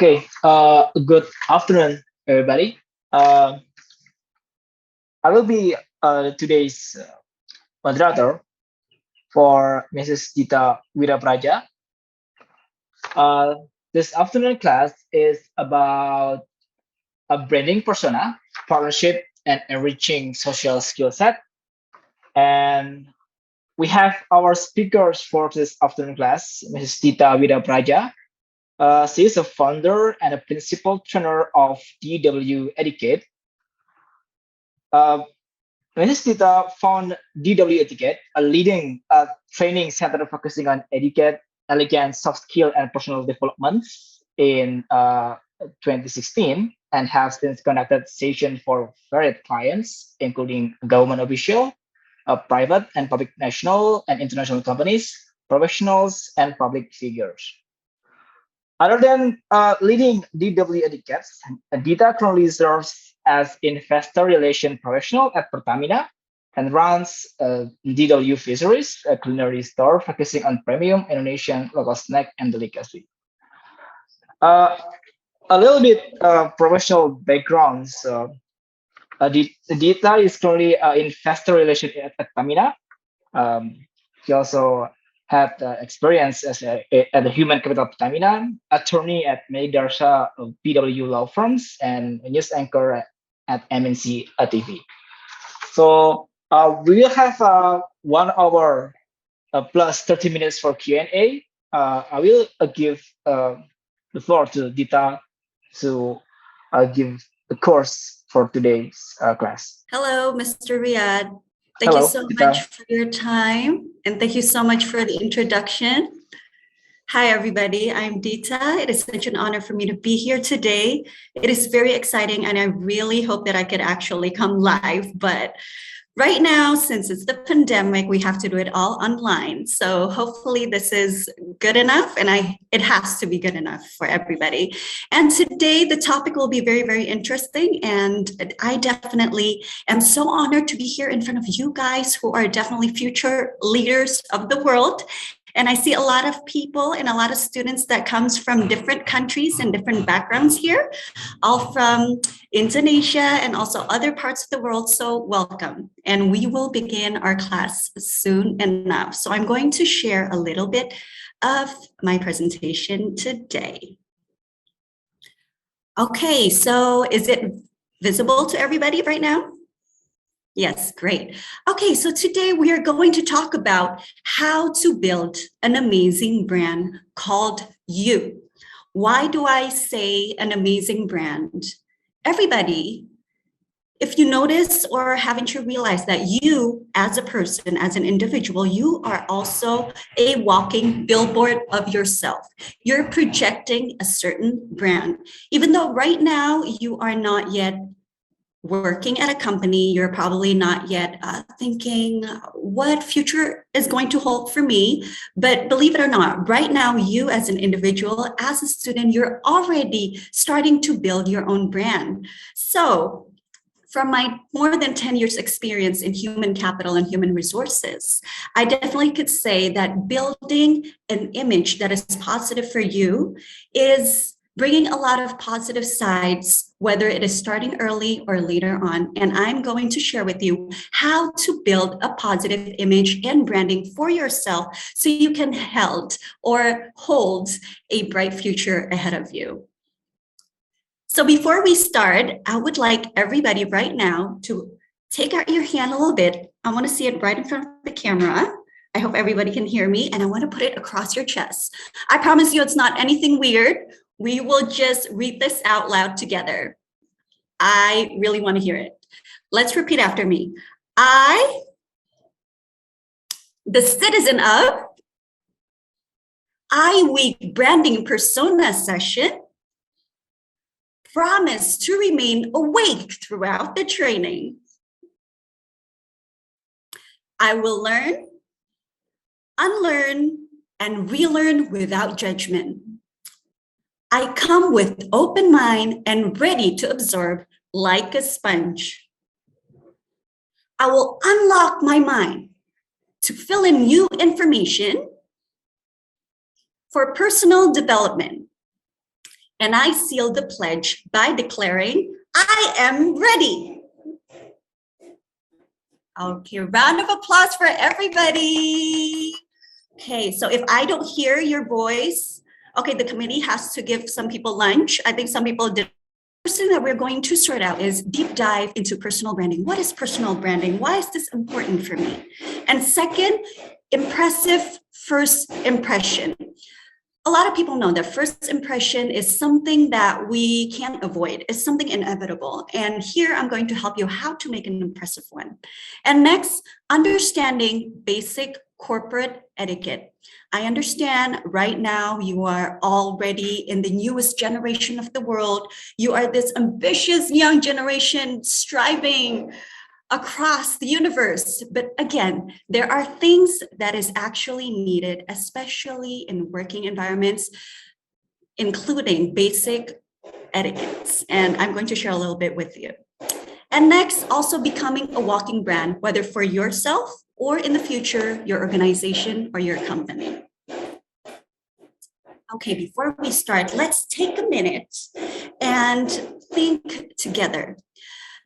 Okay, good afternoon, everybody. Uh, I will be today's moderator for Mrs. Dhita Wirapradja. Uh, this afternoon class is about a branding persona, partnership, and enriching social skill set. And we have our speakers for this afternoon class, Mrs. Dhita Wirapradja. She is a founder and a principal trainer of DW Etiquette. Uh, Mrs. Dhita found DW Etiquette, a leading training center focusing on etiquette, elegance, soft skill, and personal development in 2016, and has since conducted sessions for varied clients, including government official, private and public national and international companies, professionals, and public figures. Other than leading DW Etiquette, Dhita currently serves as investor relation professional at Pertamina and runs DW Fisheries, a culinary store focusing on premium Indonesian local snack and delicacy. A little bit professional background. So, Dhita is currently investor relation at Pertamina. He also had experience as at the human capital Pertamina, attorney at many Darsa PW law firms, and a news anchor at MNC TV. So we will have 1 hour plus 30 minutes for Q&A. I will give the floor to Dhita to give the course for today's class. Hello, Mr. Rijadh. Thank you so much for your time, and thank you so much for the introduction. Hi, everybody. I'm Dhita. It is such an honor for me to be here today. It is very exciting, and I really hope that I could actually come live. But right now, since it's the pandemic, we have to do it all online. So hopefully this is good enough, and it has to be good enough for everybody. And today the topic will be very, very interesting. And I definitely am so honored to be here in front of you guys who are definitely future leaders of the world. And I see a lot of people and a lot of students that comes from different countries and different backgrounds here, all from Indonesia and also other parts of the world. So welcome. And we will begin our class soon enough. So I'm going to share a little bit of my presentation today. Okay, so is it visible to everybody right now? Yes, great. Okay, so today we are going to talk about how to build an amazing brand called you. Why do I say an amazing brand? Everybody, if you notice or haven't you realized that you as a person, as an individual, you are also a walking billboard of yourself. You're projecting a certain brand. Even though right now you are not yet working at a company, you're probably not yet thinking what future is going to hold for me. But believe it or not, right now, you as an individual, as a student, you're already starting to build your own brand. So from my more than 10 years experience in human capital and human resources, I definitely could say that building an image that is positive for you is bringing a lot of positive sides, whether it is starting early or later on. And I'm going to share with you how to build a positive image and branding for yourself so you can hold a bright future ahead of you. So before we start, I would like everybody right now to take out your hand a little bit. I want to see it right in front of the camera. I hope everybody can hear me, and I want to put it across your chest. I promise you it's not anything weird. We will just read this out loud together. I really want to hear it. Let's repeat after me. I, the citizen of IWEEK branding persona session, promise to remain awake throughout the training. I will learn, unlearn, and relearn without judgment. I come with open mind and ready to absorb like a sponge. I will unlock my mind to fill in new information for personal development. And I seal the pledge by declaring, I am ready. Okay, round of applause for everybody. Okay, so if I don't hear your voice, okay, the committee has to give some people lunch. I think some people did. The first thing that we're going to sort out is deep dive into personal branding. What is personal branding? Why is this important for me? And second, impressive first impression. A lot of people know that first impression is something that we can't avoid. It's something inevitable. And here I'm going to help you how to make an impressive one. And next, understanding basic corporate etiquette. I understand right now you are already in the newest generation of the world. You are this ambitious young generation striving across the universe. But again, there are things that is actually needed, especially in working environments, including basic etiquettes. And I'm going to share a little bit with you. And next, also becoming a walking brand, whether for yourself or in the future, your organization or your company. Okay, before we start, let's take a minute and think together.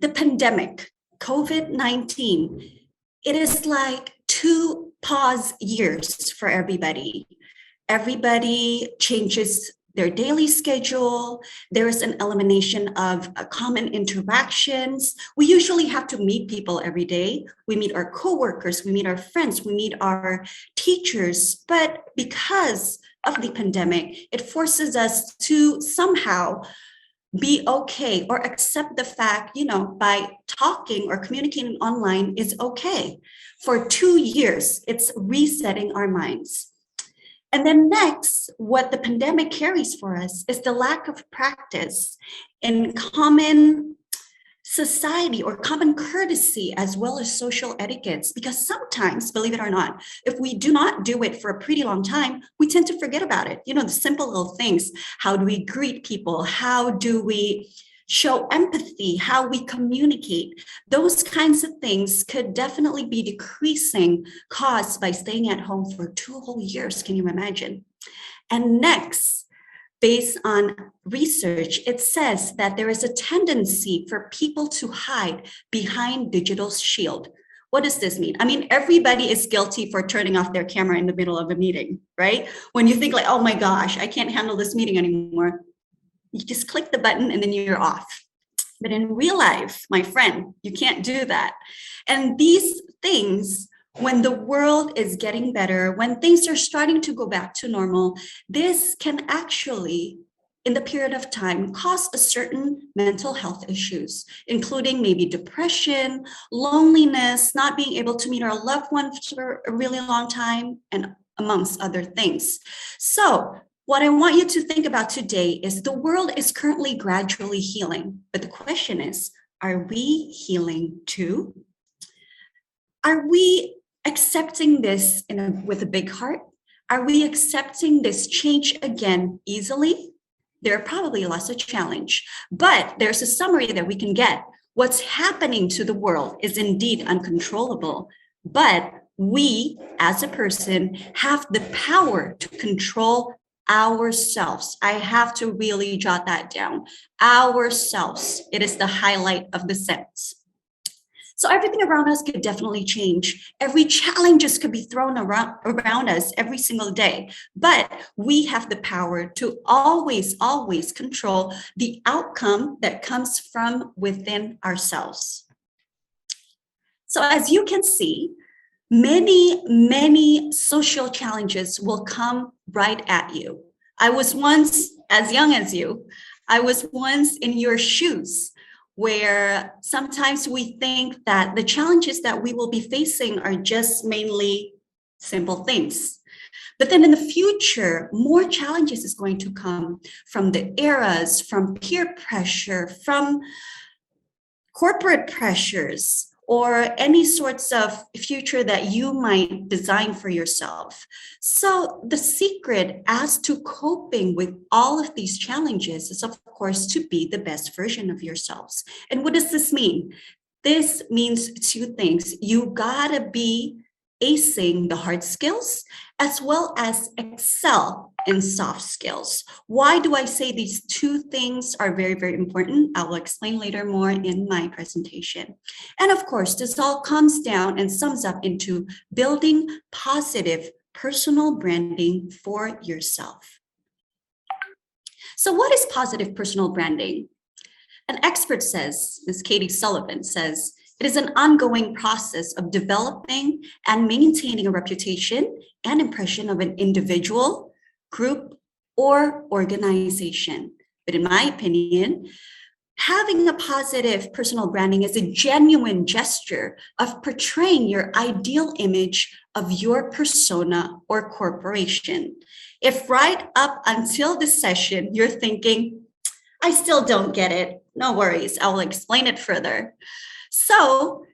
The pandemic, COVID-19, it is like 2 pause years for everybody. Everybody changes their daily schedule. There is an elimination of common interactions. We usually have to meet people every day. We meet our coworkers, we meet our friends, we meet our teachers. But because of the pandemic, it forces us to somehow be okay or accept the fact, by talking or communicating online is okay. For 2 years, it's resetting our minds. And then next, what the pandemic carries for us is the lack of practice in common society or common courtesy, as well as social etiquettes. Because sometimes, believe it or not, if we do not do it for a pretty long time, we tend to forget about it. The simple little things. How do we greet people? How do we show empathy? How we communicate? Those kinds of things could definitely be decreasing caused by staying at home for 2 whole years. Can you imagine? And next, based on research, it says that there is a tendency for people to hide behind digital shield. What does this mean? I mean, everybody is guilty for turning off their camera in the middle of a meeting, right? When you think like, oh my gosh, I can't handle this meeting anymore. You just click the button and then you're off. But in real life, my friend, you can't do that. And these things, when the world is getting better, when things are starting to go back to normal, this can actually, in the period of time, cause a certain mental health issues, including maybe depression, loneliness, not being able to meet our loved ones for a really long time, and amongst other things. So what I want you to think about today is the world is currently gradually healing, but the question is, are we healing too? Are we accepting this with a big heart? Are we accepting this change again easily? There are probably lots of challenge, but there's a summary that we can get. What's happening to the world is indeed uncontrollable, but we as a person have the power to control ourselves. I have to really jot that down. Ourselves. It is the highlight of the sentence. So everything around us could definitely change. Every challenges could be thrown around us every single day, but we have the power to always control the outcome that comes from within ourselves. So as you can see, many social challenges will come right at you. I was once as young as you. I was once in your shoes, where sometimes we think that the challenges that we will be facing are just mainly simple things. But then in the future, more challenges is going to come from the eras, from peer pressure, from corporate pressures, or any sorts of future that you might design for yourself. So the secret as to coping with all of these challenges is, of course, to be the best version of yourselves. And what does this mean? This means 2 things. You gotta be acing the hard skills as well as excel in soft skills. Why do I say these two things are very, very important? I will explain later more in my presentation. And of course, this all comes down and sums up into building positive personal branding for yourself. So what is positive personal branding? An expert says, Ms. Katie Sullivan says, it is an ongoing process of developing and maintaining a reputation and impression of an individual, group, or organization. But in my opinion, having a positive personal branding is a genuine gesture of portraying your ideal image of your persona or corporation. If right up until this session, you're thinking, I still don't get it, no worries, I will explain it further. So,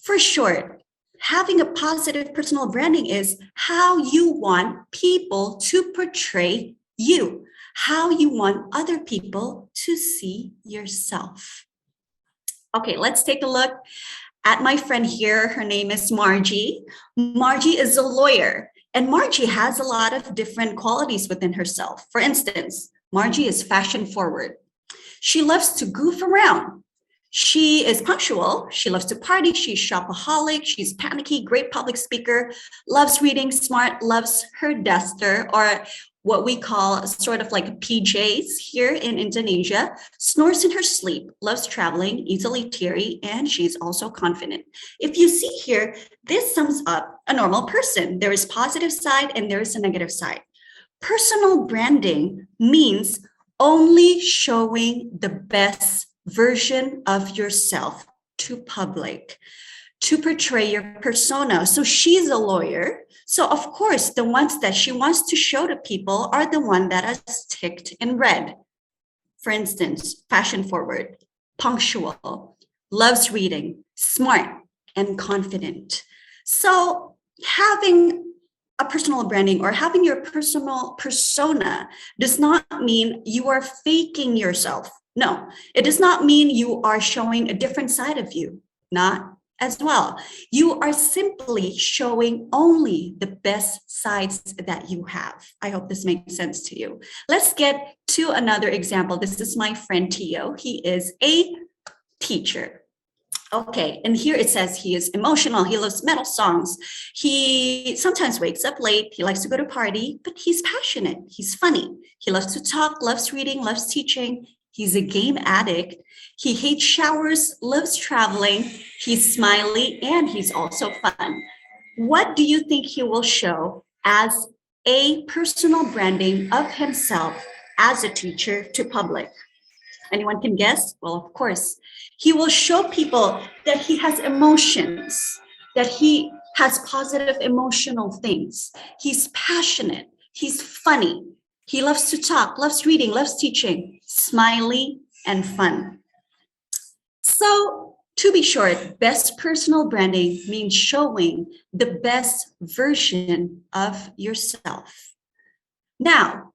for short, having a positive personal branding is how you want people to portray you, how you want other people to see yourself. Okay, let's take a look at my friend here. Her name is Margie. Margie is a lawyer, and Margie has a lot of different qualities within herself. For instance, Margie is fashion forward. She loves to goof around. She is punctual. She loves to party. She's shopaholic. She's panicky, great public speaker, loves reading, smart, loves her duster, or what we call sort of like PJs here in Indonesia, snores in her sleep, loves traveling, easily teary, and she's also confident. If you see here, this sums up a normal person. There is positive side and there is a negative side. Personal branding means only showing the best version of yourself to public, to portray your persona. So she's a lawyer. So of course, the ones that she wants to show to people are the one that is ticked in red. For instance, fashion forward, punctual, loves reading, smart, and confident. So having a personal branding or having your personal persona does not mean you are faking yourself. No, it does not mean you are showing a different side of you. Not as well. You are simply showing only the best sides that you have. I hope this makes sense to you. Let's get to another example. This is my friend Tio. He is a teacher. Okay, and here it says he is emotional. He loves metal songs. He sometimes wakes up late. He likes to go to party, but he's passionate. He's funny. He loves to talk, loves reading, loves teaching. He's a game addict. He hates showers, loves traveling. He's smiley, and he's also fun. What do you think he will show as a personal branding of himself as a teacher to public? Anyone can guess? Well, of course. He will show people that he has emotions, that he has positive emotional things. He's passionate. He's funny. He loves to talk, loves reading, loves teaching, smiley and fun. So, to be short, best personal branding means showing the best version of yourself. Now,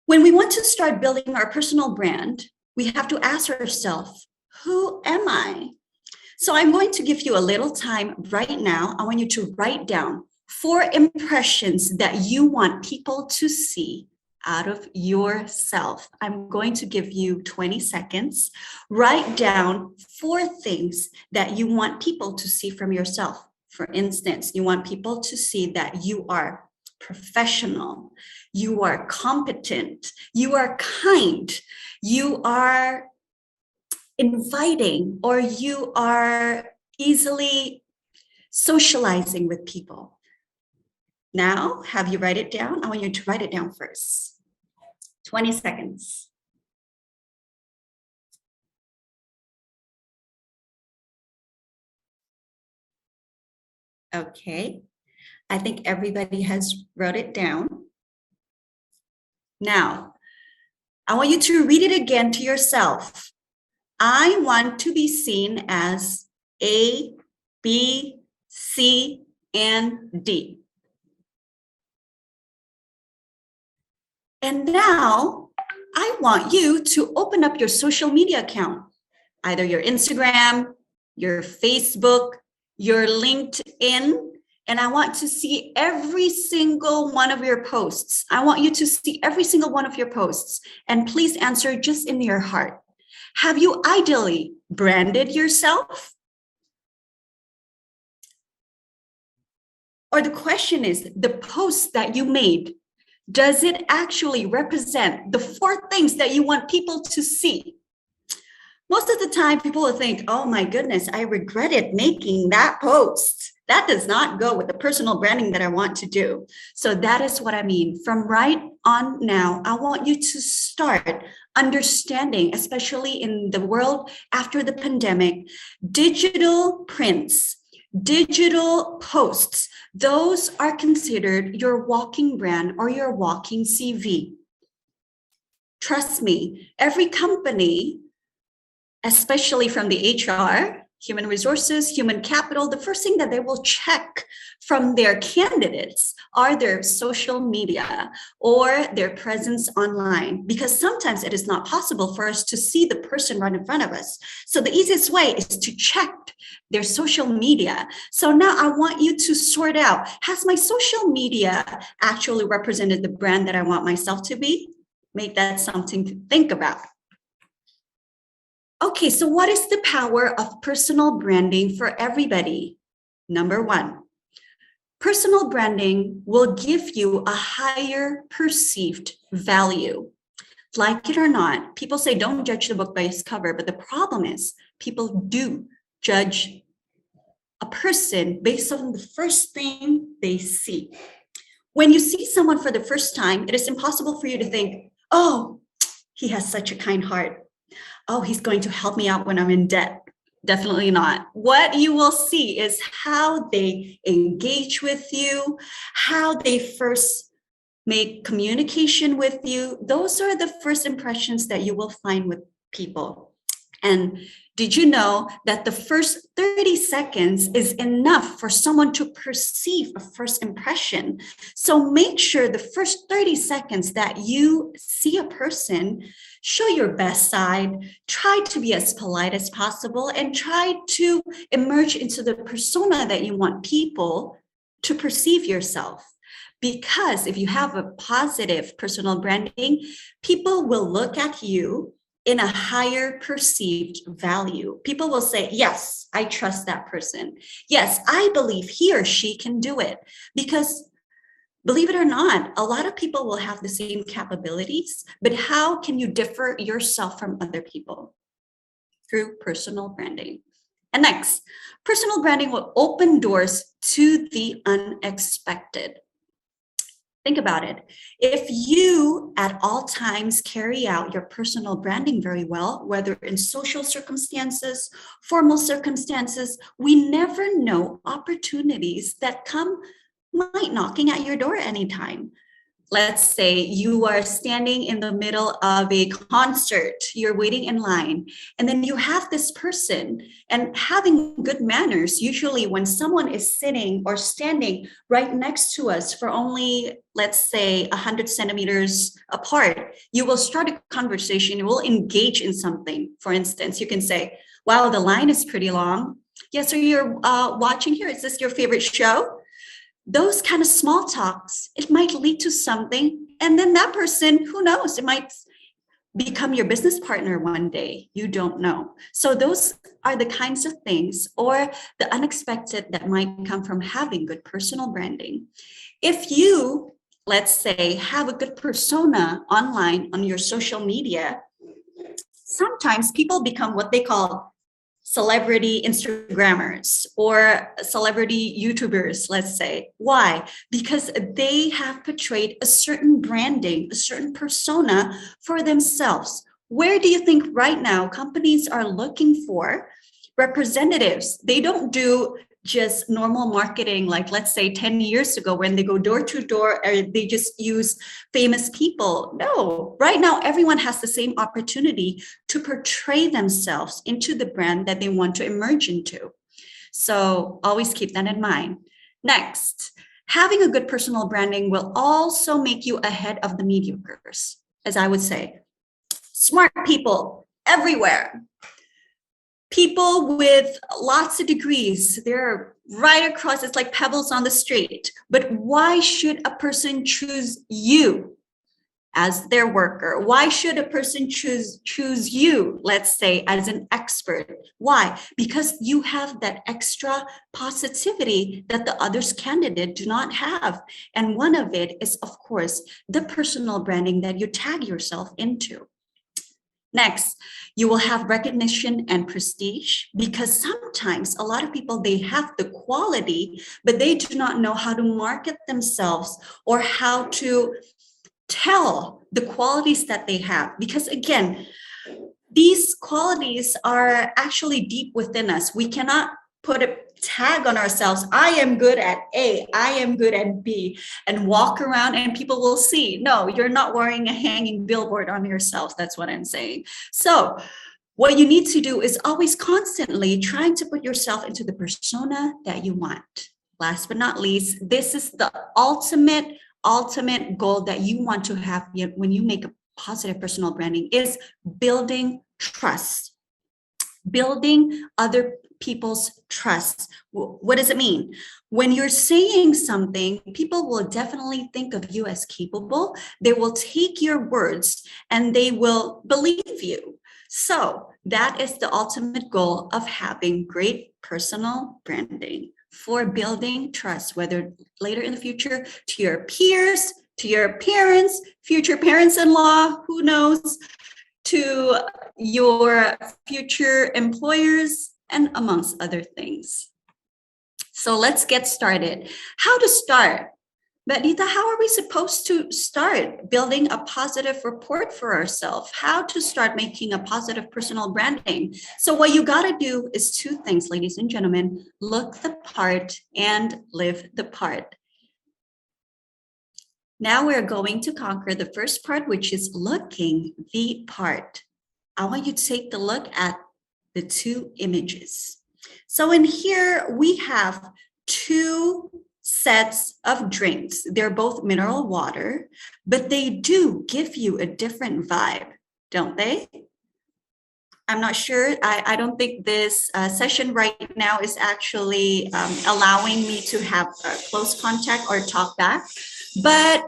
when we want to start building our personal brand, we have to ask ourselves, who am I? So I'm going to give you a little time right now. I want you to write down 4 impressions that you want people to see out of yourself. I'm going to give you 20 seconds. Write down 4 things that you want people to see from yourself. For instance, you want people to see that you are professional, you are competent, you are kind, you are inviting, or you are easily socializing with people. Now, have you write it down? I want you to write it down first. 20 seconds. Okay, I think everybody has wrote it down. Now, I want you to read it again to yourself. I want to be seen as A, B, C, and D. And now I want you to open up your social media account, either your Instagram, your Facebook, your LinkedIn, And I want to see every single one of your posts. I want you to see every single one of your posts. And please answer just in your heart. Have you ideally branded yourself? Or the question is, the post that you made, does it actually represent the 4 things that you want people to see? Most of the time, people will think, oh my goodness, I regretted making that post. That does not go with the personal branding that I want to do. So that is what I mean. From right on now, I want you to start understanding, especially in the world after the pandemic, digital prints, digital posts, those are considered your walking brand or your walking CV. Trust me, every company, especially from the HR, human resources, human capital, the first thing that they will check from their candidates are their social media or their presence online, because sometimes it is not possible for us to see the person right in front of us. So the easiest way is to check their social media. So now I want you to sort out, has my social media actually represented the brand that I want myself to be? Make that something to think about. Okay, so what is the power of personal branding for everybody? Number 1, personal branding will give you a higher perceived value. Like it or not, people say don't judge the book by its cover, but the problem is people do judge a person based on the first thing they see. When you see someone for the first time, it is impossible for you to think, oh, he has such a kind heart. Oh, he's going to help me out when I'm in debt. Definitely not. What you will see is how they engage with you, how they first make communication with you. Those are the first impressions that you will find with people. And did you know that the first 30 seconds is enough for someone to perceive a first impression? So make sure the first 30 seconds that you see a person, show your best side, try to be as polite as possible, and try to emerge into the persona that you want people to perceive yourself. Because if you have a positive personal branding, people will look at you in a higher perceived value. People will say, yes, I trust that person. Yes, I believe he or she can do it. Because believe it or not, a lot of people will have the same capabilities, but how can you differ yourself from other people? Through personal branding. And next, personal branding will open doors to the unexpected. Think about it. If you at all times carry out your personal branding very well, whether in social circumstances, formal circumstances, we never know opportunities that might knocking at your door anytime. Let's say you are standing in the middle of a concert, you're waiting in line, and then you have this person, and having good manners, usually when someone is sitting or standing right next to us for only, let's say, 100 centimeters apart, you will start a conversation, you will engage in something. For instance, you can say, wow, the line is pretty long. Yes, so you're watching here, is this your favorite show? Those kind of small talks, it might lead to something. And then that person, who knows, it might become your business partner one day. You don't know. So those are the kinds of things, or the unexpected, that might come from having good personal branding. If you, let's say, have a good persona online on your social media, sometimes people become what they call celebrity Instagrammers or celebrity YouTubers, let's say. Why? Because they have portrayed a certain branding, a certain persona for themselves. Where do you think right now companies are looking for representatives? They don't do just normal marketing, like let's say 10 years ago when they go door to door, or they just use famous people. No, right now everyone has the same opportunity to portray themselves into the brand that they want to emerge into. So always keep that in mind. Next, having a good personal branding will also make you ahead of the mediocres, as I would say. Smart people everywhere. People with lots of degrees, they're right across, it's like pebbles on the street. But why should a person choose you as their worker? Why should a person choose you, let's say, as an expert? Why? Because you have that extra positivity that the others candidate do not have. And one of it is, of course, the personal branding that you tag yourself into. Next, you will have recognition and prestige, because sometimes a lot of people, they have the quality, but they do not know how to market themselves or how to tell the qualities that they have. Because again, these qualities are actually deep within us. We cannot put a tag on ourselves. I am good at A, I am good at B, and walk around and people will see. No, you're not wearing a hanging billboard on yourself. That's what I'm saying. So what you need to do is always constantly trying to put yourself into the persona that you want. Last but not least, this is the ultimate goal that you want to have when you make a positive personal branding, is building trust, building other people's trust. What does it mean? When you're saying something, people will definitely think of you as capable. They will take your words and they will believe you. So that is the ultimate goal of having great personal branding, for building trust, whether later in the future to your peers, to your parents, future parents-in-law, who knows, to your future employers, and amongst other things. So let's get started. How to start? But Dhita, how are we supposed to start building a positive report for ourselves? How to start making a positive personal branding? So what you got to do is two things, ladies and gentlemen: look the part and live the part. Now we're going to conquer the first part, which is looking the part. I want you to take a look at the two images. So in here, we have two sets of drinks. They're both mineral water, but they do give you a different vibe, don't they? I'm not sure. I don't think this session right now is actually allowing me to have close contact or talk back. But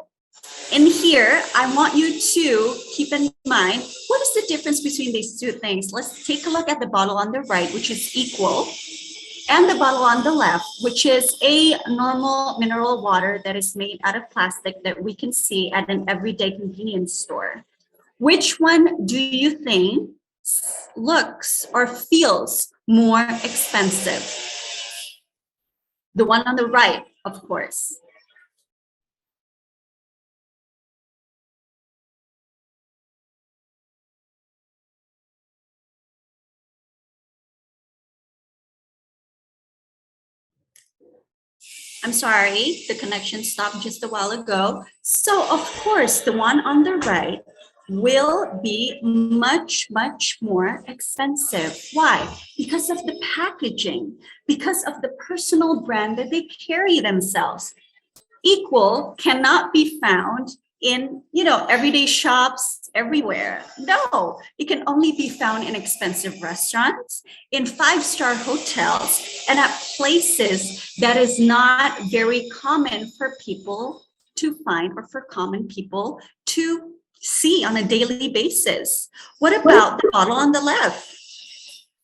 in here, I want you to keep in mind, what is the difference between these two things? Let's take a look at the bottle on the right, which is equal, and the bottle on the left, which is a normal mineral water that is made out of plastic that we can see at an everyday convenience store. Which one do you think looks or feels more expensive? The one on the right, of course. I'm sorry, the connection stopped just a while ago. So of course, the one on the right will be much, much more expensive. Why? Because of the packaging, because of the personal brand that they carry themselves. Equal cannot be found in, everyday shops everywhere. No, it can only be found in expensive restaurants, in five-star hotels, and at places that is not very common for people to find, or for common people to see on a daily basis. What about the bottle on the left?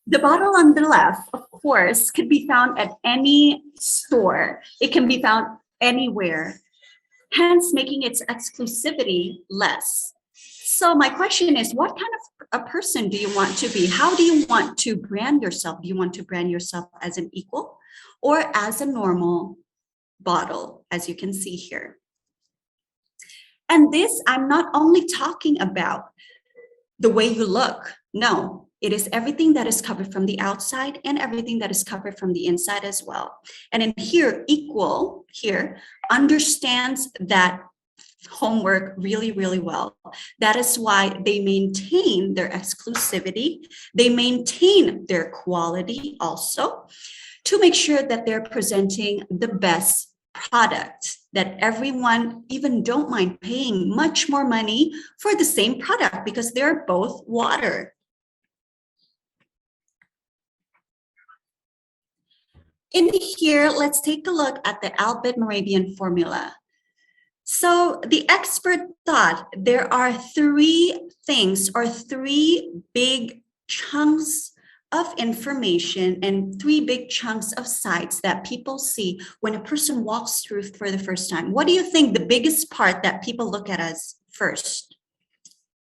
The bottle on the left, of course, could be found at any store. It can be found anywhere, hence making its exclusivity less. So my question is, what kind of a person do you want to be? How do you want to brand yourself? Do you want to brand yourself as an equal or as a normal bottle, as you can see here? And this, I'm not only talking about the way you look. No, it is everything that is covered from the outside and everything that is covered from the inside as well. And in here, equal here understands that homework really, really well. That is why they maintain their exclusivity. They maintain their quality also, to make sure that they're presenting the best product, that everyone even don't mind paying much more money for the same product, because they're both water. in here, let's take a look at the Albert-Moravian formula. So the expert thought there are three things or three big chunks of information and three big chunks of sights that people see when a person walks through for the first time. What do you think the biggest part that people look at us first?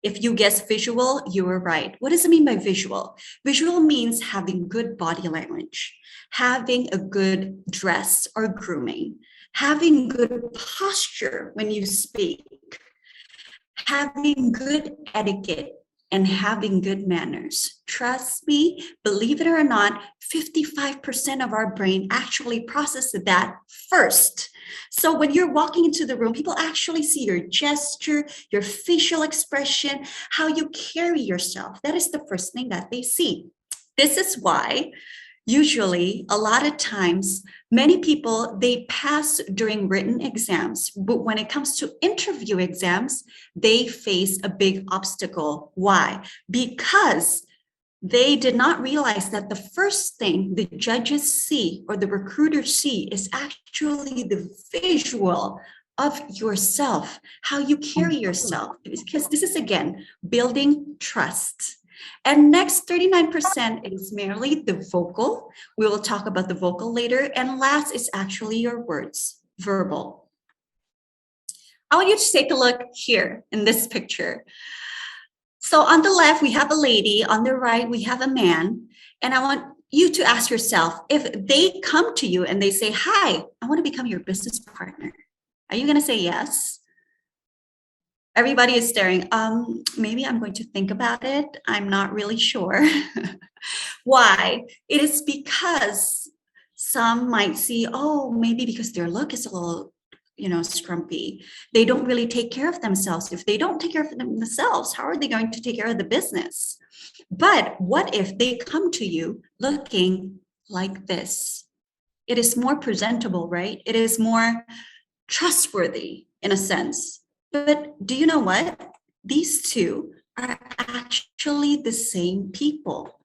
If you guess visual, you were right. What does it mean by visual? Visual means having good body language, having a good dress or grooming, having good posture when you speak, having good etiquette, and having good manners. Trust me, believe it or not, 55% of our brain actually processes that first. So when you're walking into the room, people actually see your gesture, your facial expression, how you carry yourself. That is the first thing that they see. This is why usually, a lot of times, many people, they pass during written exams, but when it comes to interview exams, they face a big obstacle. Why? Because they did not realize that the first thing the judges see or the recruiters see is actually the visual of yourself, how you carry yourself, because this is, again, building trust. And next 39% is merely the vocal. We will talk about the vocal later. And last is actually your words, verbal. I want you to take a look here in this picture. So on the left, we have a lady. On the right, we have a man. And I want you to ask yourself, if they come to you and they say, hi, I want to become your business partner. Are you going to say yes? Everybody is staring. Maybe I'm going to think about it. I'm not really sure. Why? It is because some might see, oh, maybe because their look is a little, scrumpy. They don't really take care of themselves. If they don't take care of themselves, how are they going to take care of the business? But what if they come to you looking like this? It is more presentable, right? It is more trustworthy in a sense. But do you know what? These two are actually the same people.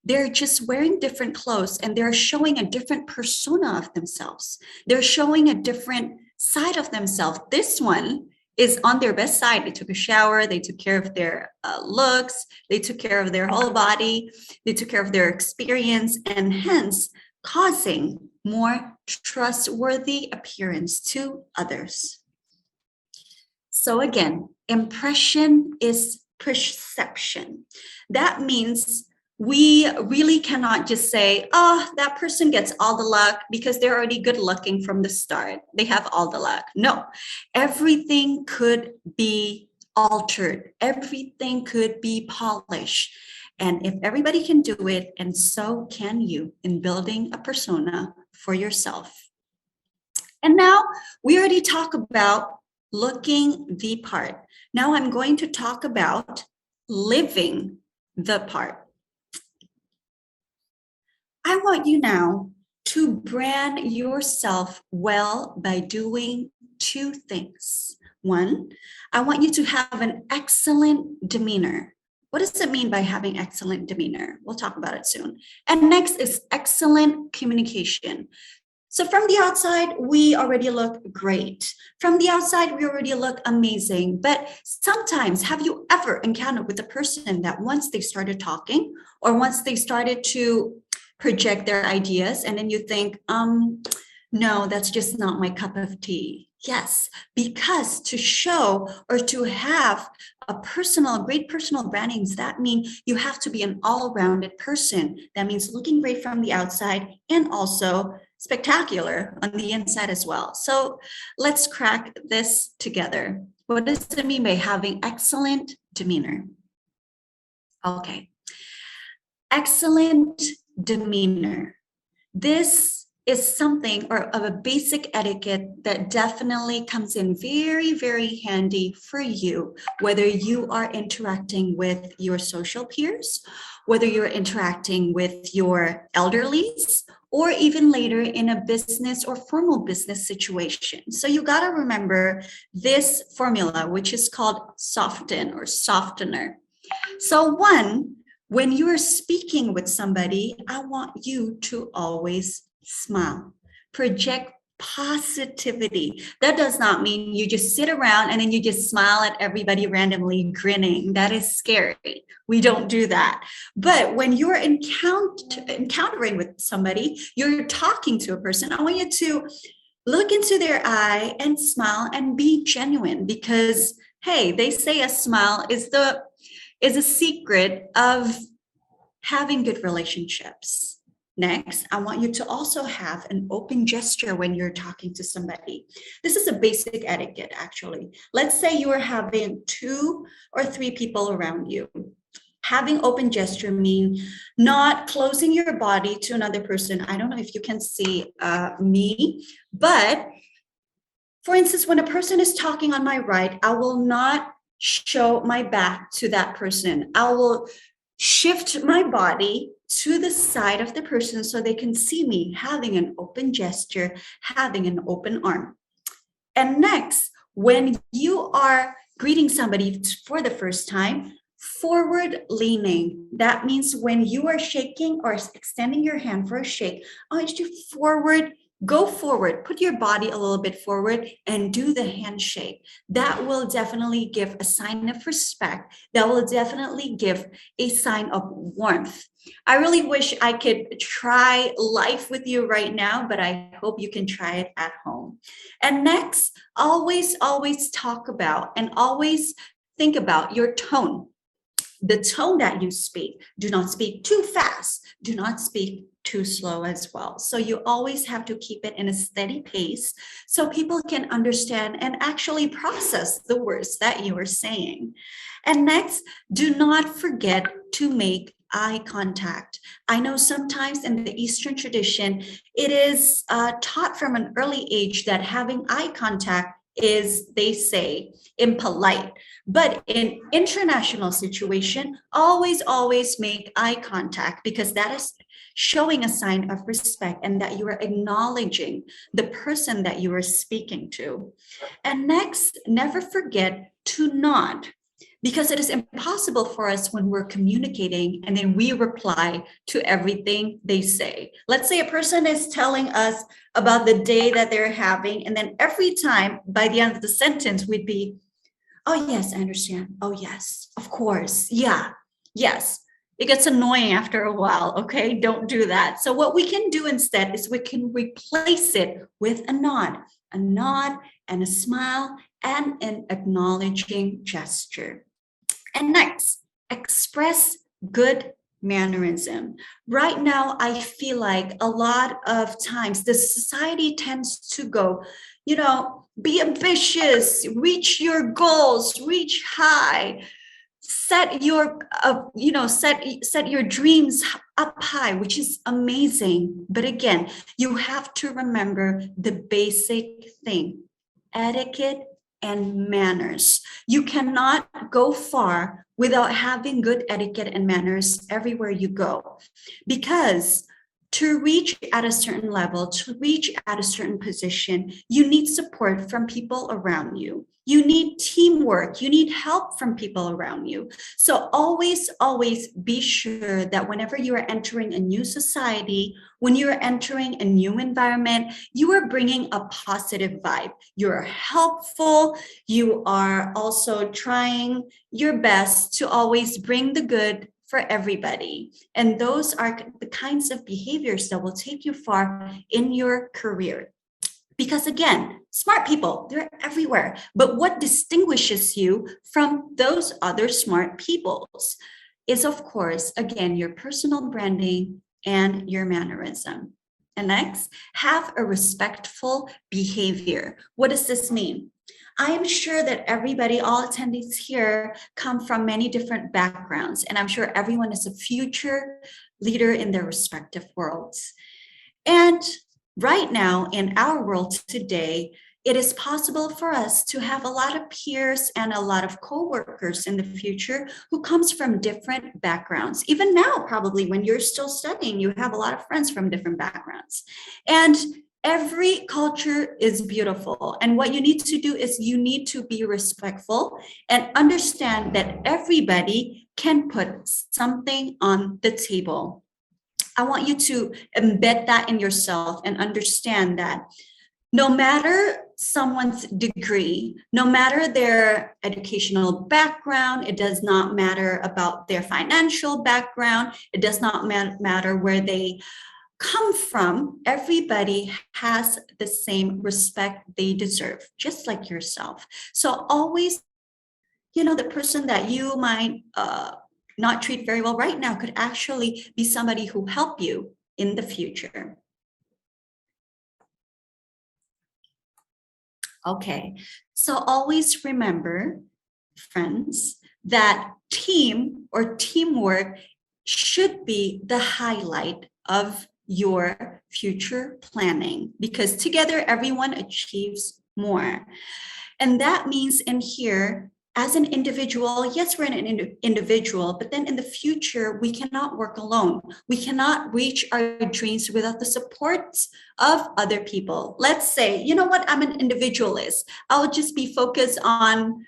They're just wearing different clothes and they're showing a different persona of themselves. They're showing a different side of themselves. This one is on their best side. They took a shower, they took care of their looks, they took care of their whole body, they took care of their experience, and hence causing more trustworthy appearance to others. So again, impression is perception. That means we really cannot just say, oh, that person gets all the luck because they're already good looking from the start. They have all the luck. No, everything could be altered. Everything could be polished. And if everybody can do it, and so can you in building a persona for yourself. And now we already talked about looking the part. Now I'm going to talk about living the part. I want you now to brand yourself well by doing two things. One, I want you to have an excellent demeanor. What does it mean by having excellent demeanor? We'll talk about it soon. And next is excellent communication. So from the outside, we already look great. From the outside, we already look amazing. But sometimes, have you ever encountered with a person that once they started talking or once they started to project their ideas, and then you think, no, that's just not my cup of tea? Yes, because to show or to have a great personal branding, that means you have to be an all-rounded person. That means looking great from the outside and also spectacular on the inside as well. So let's crack this together. What does it mean by having excellent demeanor? Okay. Excellent demeanor. This is something or of a basic etiquette that definitely comes in very, very handy for you, whether you are interacting with your social peers, whether you're interacting with your elderlies, or even later in a business or formal business situation. So you got to remember this formula, which is called soften or softener. So one, when you are speaking with somebody, I want you to always smile. Project positivity. That does not mean you just sit around and then you just smile at everybody randomly grinning. That is scary. We don't do that. But when you're encountering with somebody, you're talking to a person, I want you to look into their eye and smile and be genuine, because hey, they say a smile is a secret of having good relationships. Next, I want you to also have an open gesture when you're talking to somebody. This is a basic etiquette, actually. Let's say you are having 2 or 3 people around you. Having open gesture means not closing your body to another person. I don't know if you can see me, but for instance, when a person is talking on my right, I will not show my back to that person. I will shift my body to the side of the person so they can see me having an open gesture, having an open arm. And next, when you are greeting somebody for the first time, forward leaning. That means when you are shaking or extending your hand for a shake, I want you to go forward, put your body a little bit forward and do the handshake. That will definitely give a sign of respect. That will definitely give a sign of warmth. I really wish I could try life with you right now, but I hope you can try it at home. And next, always talk about and always think about your tone. The tone that you speak. Do not speak too fast. Do not speak too slow as well. So you always have to keep it in a steady pace so people can understand and actually process the words that you are saying. And next, do not forget to make eye contact. I know sometimes in the Eastern tradition, it is taught from an early age that having eye contact is, they say, impolite. But in international situation, always make eye contact, because that is showing a sign of respect and that you are acknowledging the person that you are speaking to. And next, never forget to nod, because it is impossible for us when we're communicating and then we reply to everything they say. Let's say a person is telling us about the day that they're having, and then every time by the end of the sentence, we'd be, oh, yes, I understand. Oh, yes, of course. Yeah, yes. It gets annoying after a while, okay? Don't do that. So what we can do instead is we can replace it with a nod and a smile and an acknowledging gesture. And next, express good mannerism. Right now, I feel like a lot of times the society tends to go, be ambitious, reach your goals, reach high, set your set your dreams up high, which is amazing. But again, you have to remember the basic thing: etiquette and manners. You cannot go far without having good etiquette and manners everywhere you go, because to reach at a certain level, to reach at a certain position, you need support from people around you. You need teamwork. You need help from people around you. So always be sure that whenever you are entering a new society, when you are entering a new environment, you are bringing a positive vibe. You're helpful. You are also trying your best to always bring the good for everybody. And those are the kinds of behaviors that will take you far in your career. Because again, smart people, they're everywhere. But what distinguishes you from those other smart peoples is, of course, again, your personal branding and your mannerism. And next, have a respectful behavior. What does this mean? I am sure that everybody, all attendees here, come from many different backgrounds, and I'm sure everyone is a future leader in their respective worlds. And right now, in our world today, it is possible for us to have a lot of peers and a lot of co-workers in the future who comes from different backgrounds. Even now, probably when you're still studying, you have a lot of friends from different backgrounds. And every culture is beautiful. And what you need to do is you need to be respectful and understand that everybody can put something on the table. I want you to embed that in yourself and understand that no matter someone's degree, no matter their educational background, it does not matter about their financial background, it does not matter where they come from, everybody has the same respect they deserve, just like yourself. So always, the person that you might not treat very well right now could actually be somebody who help you in the future. Okay, so always remember, friends, that team or teamwork should be the highlight of your future planning, because together everyone achieves more. And that means in here, as an individual, yes, we're an individual, but then in the future, we cannot work alone. We cannot reach our dreams without the support of other people. Let's say, you know what, I'm an individualist. I'll just be focused on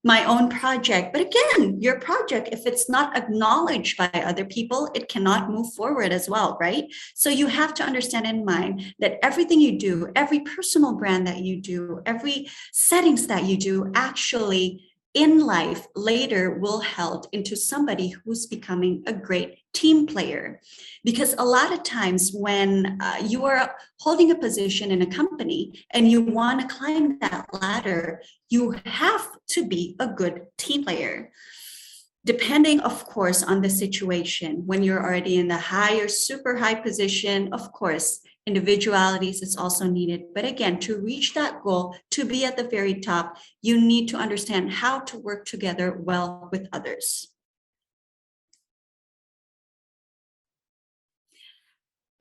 my own project. But again, your project, if it's not acknowledged by other people, it cannot move forward as well, right? So you have to understand in mind that everything you do, every personal brand that you do, every settings that you do, actually in life later will held into somebody who's becoming a great team player. Because a lot of times when you are holding a position in a company and you want to climb that ladder, you have to be a good team player. Depending, of course, on the situation. When you're already in the higher, super high position, of course, individualities is also needed. But again, to reach that goal, to be at the very top, you need to understand how to work together well with others.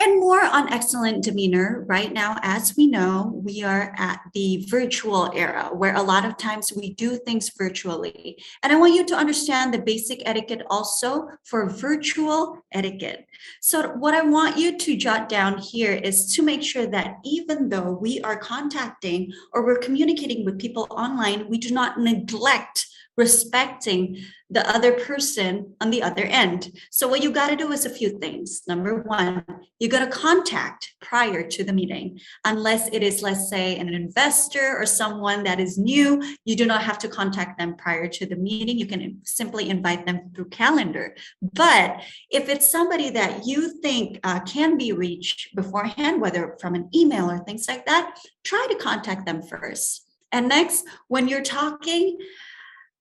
And more on excellent demeanor. Right now, as we know, we are at the virtual era where a lot of times we do things virtually. And I want you to understand the basic etiquette also for virtual etiquette. So what I want you to jot down here is to make sure that even though we are contacting or we're communicating with people online, we do not neglect respecting the other person on the other end. So what you got to do is a few things. Number one, you got to contact prior to the meeting. Unless it is, let's say, an investor or someone that is new, you do not have to contact them prior to the meeting. You can simply invite them through calendar. But if it's somebody that you think can be reached beforehand, whether from an email or things like that, try to contact them first. And next, when you're talking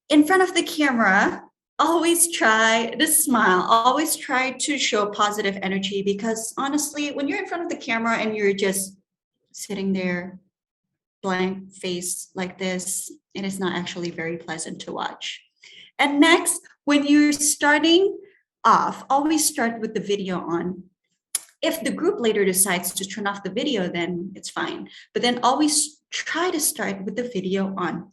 in front of the camera, always try to smile, always try to show positive energy, because honestly, when you're in front of the camera and you're just sitting there blank face like this, it is not actually very pleasant to watch. And next, when you're starting off, always start with the video on. If the group later decides to turn off the video, then it's fine. But then always try to start with the video on.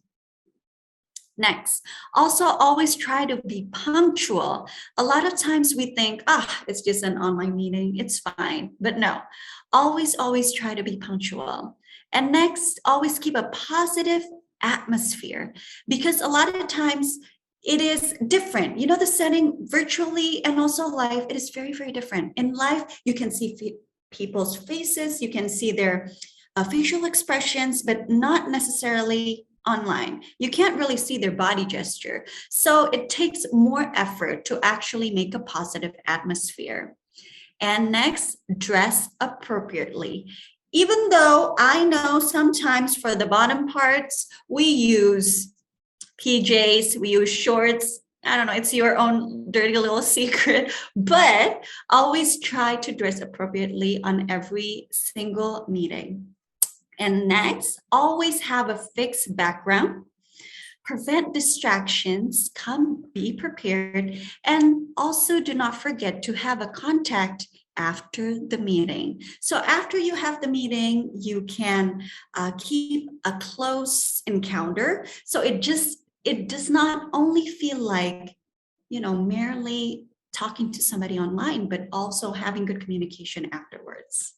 Next, also always try to be punctual. A lot of times we think, it's just an online meeting, it's fine. But no, always try to be punctual. And next, always keep a positive atmosphere, because a lot of times it is different. You know, the setting virtually and also live, it is very, very different. In live, you can see people's faces, you can see their facial expressions, but not necessarily online. You can't really see their body gesture. So it takes more effort to actually make a positive atmosphere. And next, dress appropriately. Even though I know sometimes for the bottom parts, we use PJs, we use shorts. I don't know, it's your own dirty little secret, but always try to dress appropriately on every single meeting. And next, always have a fixed background, prevent distractions, be prepared, and also do not forget to have a contact after the meeting. So after you have the meeting, you can keep a close encounter. So it does not only feel like, merely talking to somebody online, but also having good communication afterwards.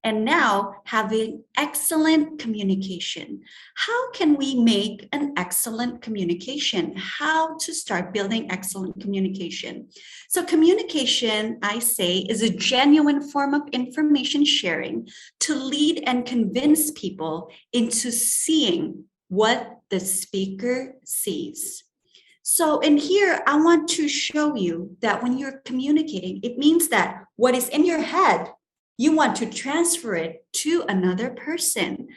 and now having excellent communication. How can we make an excellent communication? How to start building excellent communication? So communication, I say, is a genuine form of information sharing to lead and convince people into seeing what the speaker sees. So in here, I want to show you that when you're communicating, it means that what is in your head, you want to transfer it to another person.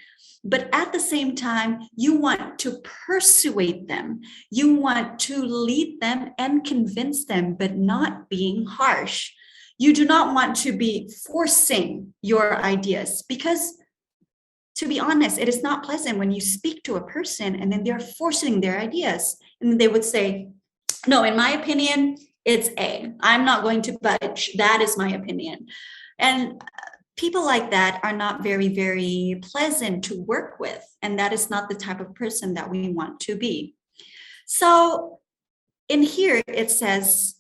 But at the same time, you want to persuade them. You want to lead them and convince them, but not being harsh. You do not want to be forcing your ideas, because to be honest, it is not pleasant when you speak to a person and then they're forcing their ideas. And they would say, no, in my opinion, it's A. I'm not going to budge. That is my opinion. And people like that are not very, very pleasant to work with. And that is not the type of person that we want to be. So in here, it says,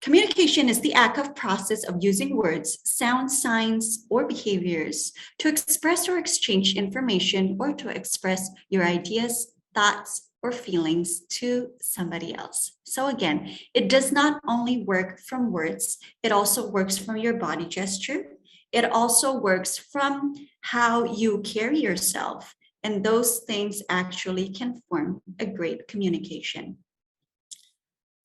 communication is the act of process of using words, sound, signs, or behaviors to express or exchange information or to express your ideas, thoughts, or feelings to somebody else. So again, it does not only work from words, it also works from your body gesture. It also works from how you carry yourself. And those things actually can form a great communication.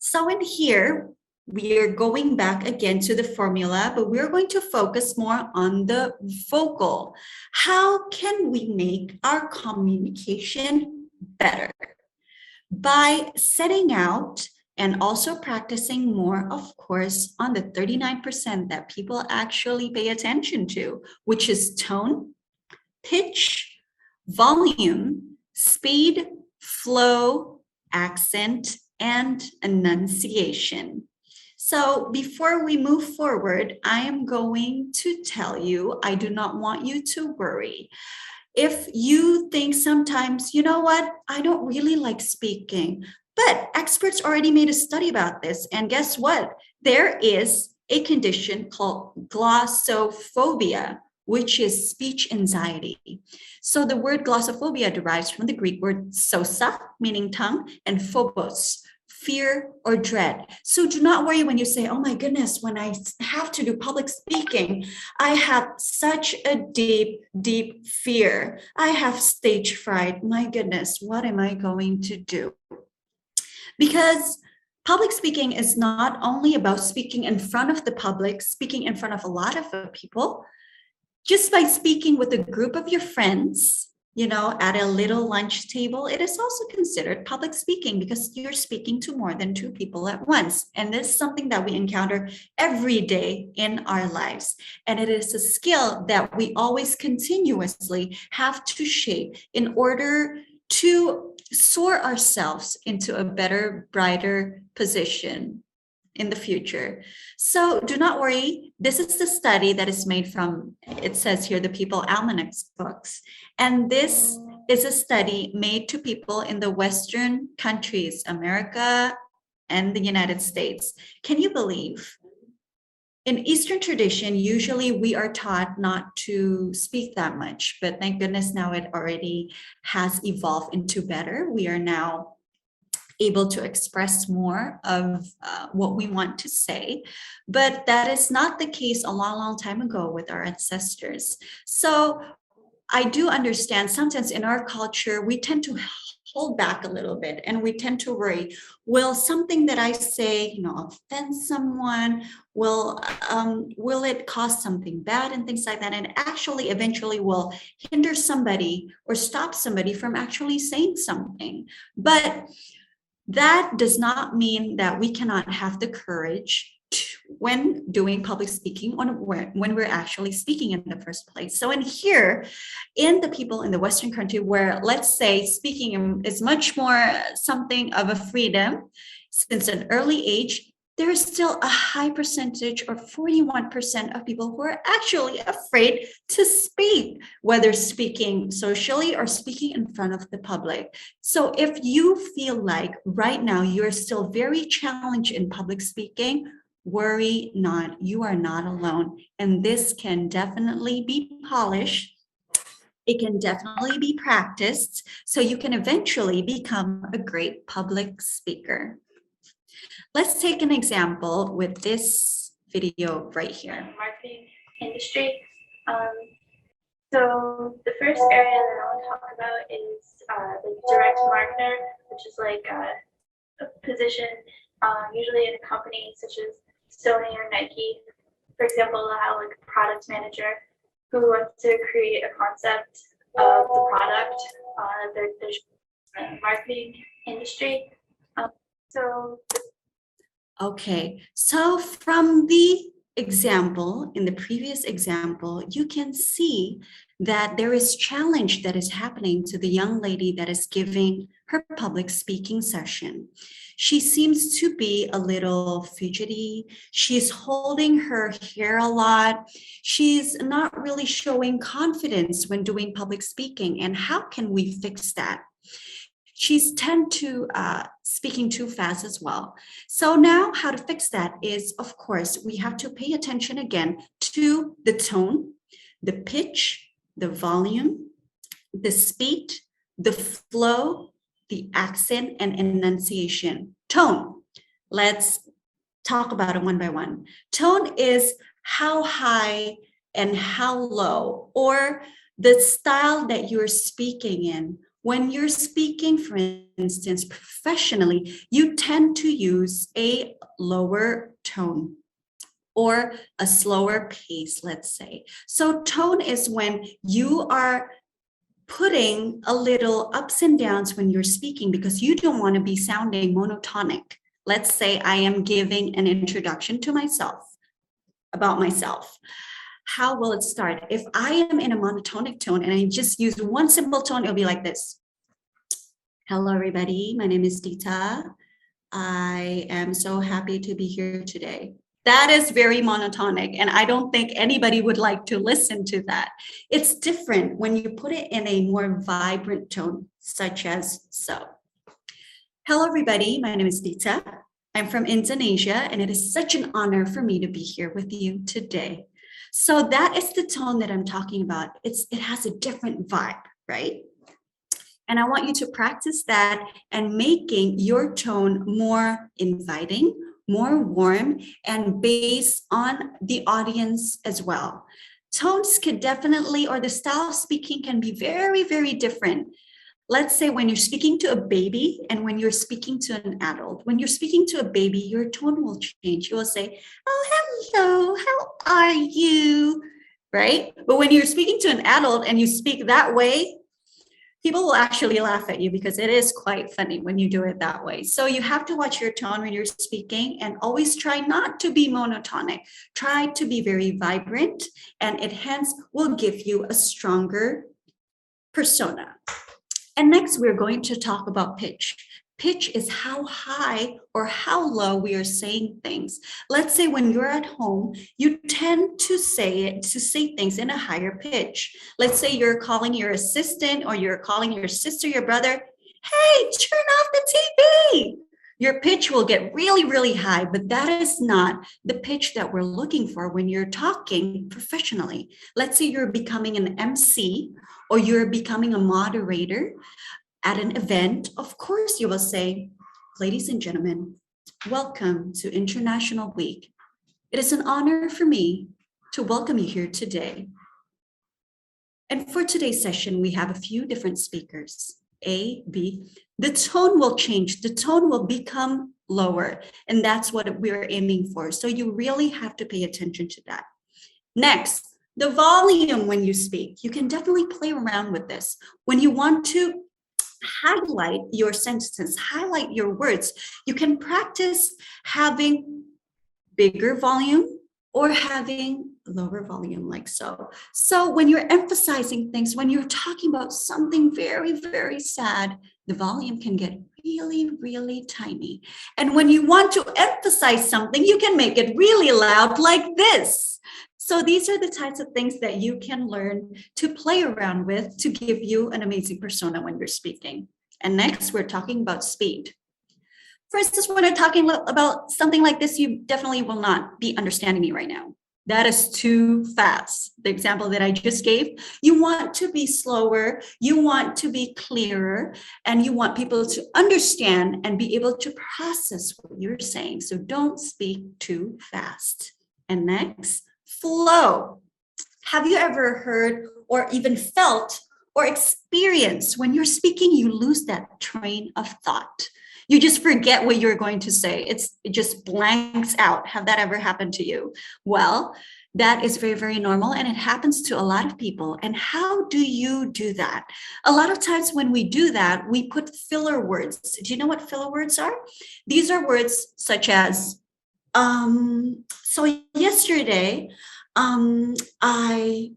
So in here, we are going back again to the formula, but we're going to focus more on the vocal. How can we make our communication better? By setting out and also practicing more, of course, on the 39% that people actually pay attention to, which is tone, pitch, volume, speed, flow, accent, and enunciation. So before we move forward, I am going to tell you, I do not want you to worry. If you think sometimes, you know what, I don't really like speaking, but experts already made a study about this. And guess what? There is a condition called glossophobia, which is speech anxiety. So the word glossophobia derives from the Greek word sosa, meaning tongue, and phobos, fear or dread. So do not worry when you say, oh my goodness, when I have to do public speaking, I have such a deep, deep fear. I have stage fright. My goodness, what am I going to do? Because public speaking is not only about speaking in front of the public, speaking in front of a lot of people. Just by speaking with a group of your friends, at a little lunch table, it is also considered public speaking because you're speaking to more than two people at once. And this is something that we encounter every day in our lives. And it is a skill that we always continuously have to shape in order to soar ourselves into a better, brighter position in the future. So do not worry. This is the study that is made from, it says here, the People Almanac's books. And this is a study made to people in the Western countries, America and the United States. Can you believe? In Eastern tradition, usually we are taught not to speak that much, but thank goodness now it already has evolved into better. We are now able to express more of what we want to say, but that is not the case a long, long time ago with our ancestors. So I do understand sometimes in our culture, we tend to hold back a little bit and we tend to worry, will something that I say, offend someone? Will it cause something bad and things like that? And actually eventually will hinder somebody or stop somebody from actually saying something. But that does not mean that we cannot have the courage when doing public speaking when we're actually speaking in the first place. So in here, in the people in the Western country where, let's say, speaking is much more something of a freedom since an early age, there is still a high percentage, or 41% of people who are actually afraid to speak, whether speaking socially or speaking in front of the public. So if you feel like right now you're still very challenged in public speaking, Worry not, you are not alone. And this can definitely be polished. It can definitely be practiced, so you can eventually become a great public speaker. Let's take an example with this video right here. Marketing industry. So the first area that I want to talk about is the direct marketer, which is like a position usually in a company such as Sony or Nike. For example, they'll have like a product manager who wants to create a concept of the product. There's marketing industry. So Okay, so from the example, in the previous example, you can see that there is challenge that is happening to the young lady that is giving her public speaking session. She seems to be a little fidgety. She's holding her hair a lot. She's not really showing confidence when doing public speaking. And how can we fix that? She's tend to speaking too fast as well. So now how to fix that is, of course, we have to pay attention again to the tone, the pitch, the volume, the speed, the flow, the accent, and enunciation. Tone. Let's talk about it one by one. Tone is how high and how low, or the style that you're speaking in. When you're speaking, for instance, professionally, you tend to use a lower tone or a slower pace, let's say. So tone is when you are putting a little ups and downs when you're speaking because you don't want to be sounding monotonic. Let's say I am giving an introduction to myself, about myself. How will it start? If I am in a monotonic tone and I just use one simple tone, it'll be like this. Hello, everybody. My name is Dhita. I am so happy to be here today. That is very monotonic, and I don't think anybody would like to listen to that. It's different when you put it in a more vibrant tone, such as so. Hello, everybody. My name is Dhita. I'm from Indonesia, and it is such an honor for me to be here with you today. So that is the tone that I'm talking about. It has a different vibe, right? And I want you to practice that and making your tone more inviting, more warm, and based on the audience as well. Tones can definitely, or the style of speaking can be very, very different. Let's say when you're speaking to a baby and when you're speaking to an adult. When you're speaking to a baby, your tone will change. You will say, oh, hello, how are you? Right? But when you're speaking to an adult and you speak that way, people will actually laugh at you because it is quite funny when you do it that way. So you have to watch your tone when you're speaking and always try not to be monotonic. Try to be very vibrant, and it hence will give you a stronger persona. And next, we're going to talk about pitch. Pitch is how high or how low we are saying things. Let's say when you're at home, you tend to say things in a higher pitch. Let's say you're calling your assistant or you're calling your sister, your brother, hey, turn off the TV. Your pitch will get really, really high, but that is not the pitch that we're looking for when you're talking professionally. Let's say you're becoming an MC or you're becoming a moderator at an event. Of course, you will say, ladies and gentlemen, welcome to International Week. It is an honor for me to welcome you here today. And for today's session, we have a few different speakers, A, B. The tone will change. The tone will become lower, and that's what we're aiming for. So you really have to pay attention to that. Next, the volume when you speak. You can definitely play around with this. When you want to highlight your sentences, highlight your words, you can practice having bigger volume or having lower volume like so. So when you're emphasizing things, when you're talking about something very, very sad, the volume can get really, really tiny. And when you want to emphasize something, you can make it really loud like this. So these are the types of things that you can learn to play around with to give you an amazing persona when you're speaking. And next, we're talking about speed. For instance, when I'm talking about something like this, you definitely will not be understanding me right now. That is too fast. The example that I just gave, you want to be slower, you want to be clearer, and you want people to understand and be able to process what you're saying. So don't speak too fast. And next, flow. Have you ever heard or even felt or experienced when you're speaking, you lose that train of thought? You just forget what you're going to say. It just blanks out. Have that ever happened to you? Well, that is very, very normal, and it happens to a lot of people. And how do you do that? A lot of times when we do that, we put filler words. Do you know what filler words are? These are words such as, so yesterday, I,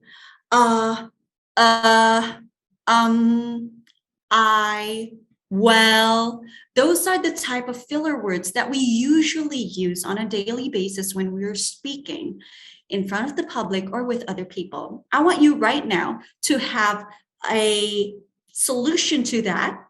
well, those are the type of filler words that we usually use on a daily basis when we're speaking in front of the public or with other people. I want you right now to have a solution to that,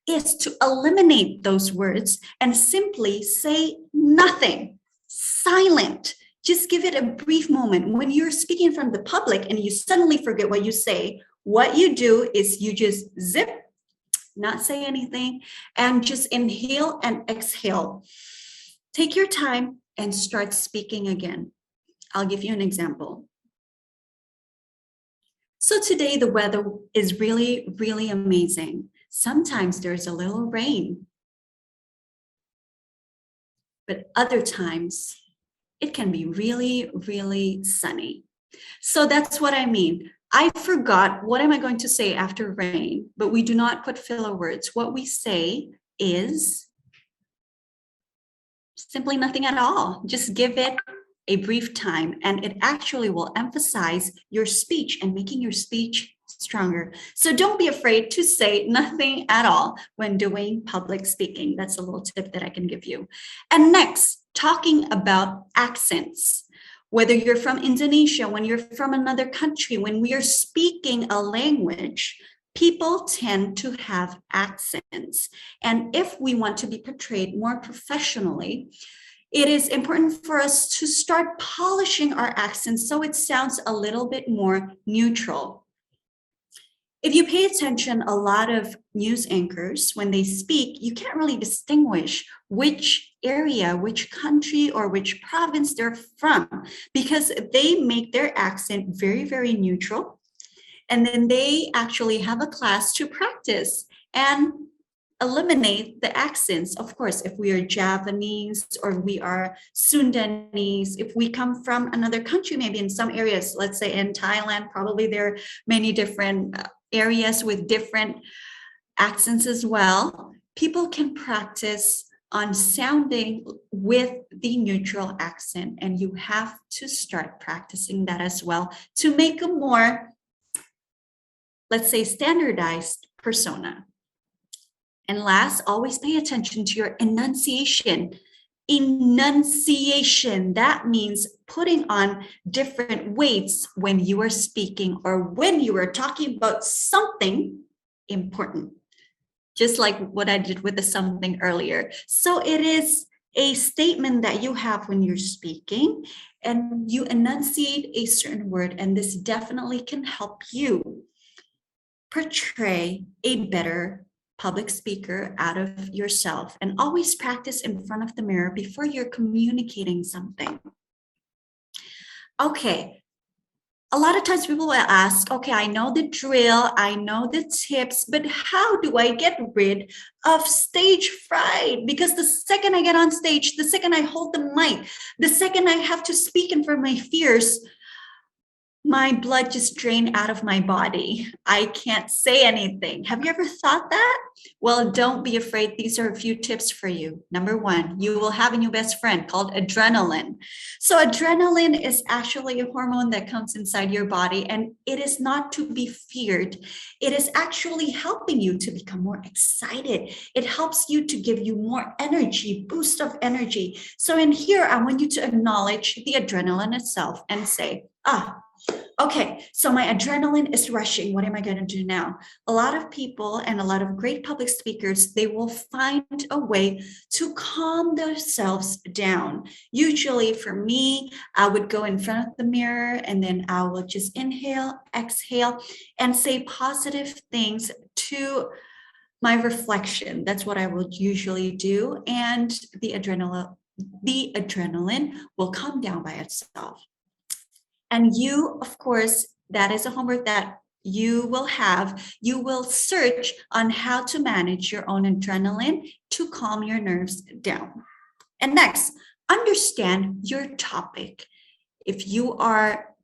is to eliminate those words and simply say nothing, silent. Just give it a brief moment. When you're speaking in front of the public and you suddenly forget what you say, what you do is you just zip, not say anything, and just inhale and exhale. Take your time and start speaking again. I'll give you an example. So today the weather is really, really amazing. Sometimes there's a little rain, but other times it can be really, really sunny. So that's what I mean. I forgot, what am I going to say after rain? But we do not put filler words. What we say is simply nothing at all. Just give it a brief time, and it actually will emphasize your speech and making your speech stronger. So don't be afraid to say nothing at all when doing public speaking. That's a little tip that I can give you. And next, talking about accents. Whether you're from Indonesia, when you're from another country, when we are speaking a language, people tend to have accents. And if we want to be portrayed more professionally, it is important for us to start polishing our accents so it sounds a little bit more neutral. If you pay attention, a lot of news anchors, when they speak, you can't really distinguish which area, which country, or which province they're from, because they make their accent very, very neutral. And then they actually have a class to practice and eliminate the accents. Of course, if we are Javanese or we are Sundanese, if we come from another country, maybe in some areas, let's say in Thailand, probably there are many different areas with different accents as well. People can practice on sounding with the neutral accent, and you have to start practicing that as well to make a more, let's say, standardized persona. And last, always pay attention to your enunciation. Enunciation, that means putting on different weights when you are speaking or when you are talking about something important. Just like what I did with the something earlier. So it is a statement that you have when you're speaking and you enunciate a certain word, and this definitely can help you portray a better public speaker out of yourself. And always practice in front of the mirror before you're communicating something. Okay, a lot of times people will ask, okay, I know the drill, I know the tips, but how do I get rid of stage fright? Because the second I get on stage, the second I hold the mic, the second I have to speak in front of my fears, my blood just drained out of my body. I can't say anything. Have you ever thought that? Well, don't be afraid. These are a few tips for you. Number one, you will have a new best friend called adrenaline. So adrenaline is actually a hormone that comes inside your body, and it is not to be feared. It is actually helping you to become more excited. It helps you to give you more energy, boost of energy. So in here, I want you to acknowledge the adrenaline itself and say, Okay, so my adrenaline is rushing. What am I going to do now? A lot of people and a lot of great public speakers, they will find a way to calm themselves down. Usually for me, I would go in front of the mirror and then I will just inhale, exhale, and say positive things to my reflection. That's what I will usually do. And the adrenaline will come down by itself. And you, of course, that is a homework that you will have. You will search on how to manage your own adrenaline to calm your nerves down. And next, understand your topic. If you are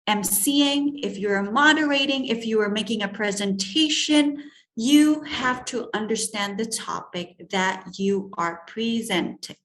emceeing, if you're moderating, if you are making a presentation, you have to understand the topic that you are presenting.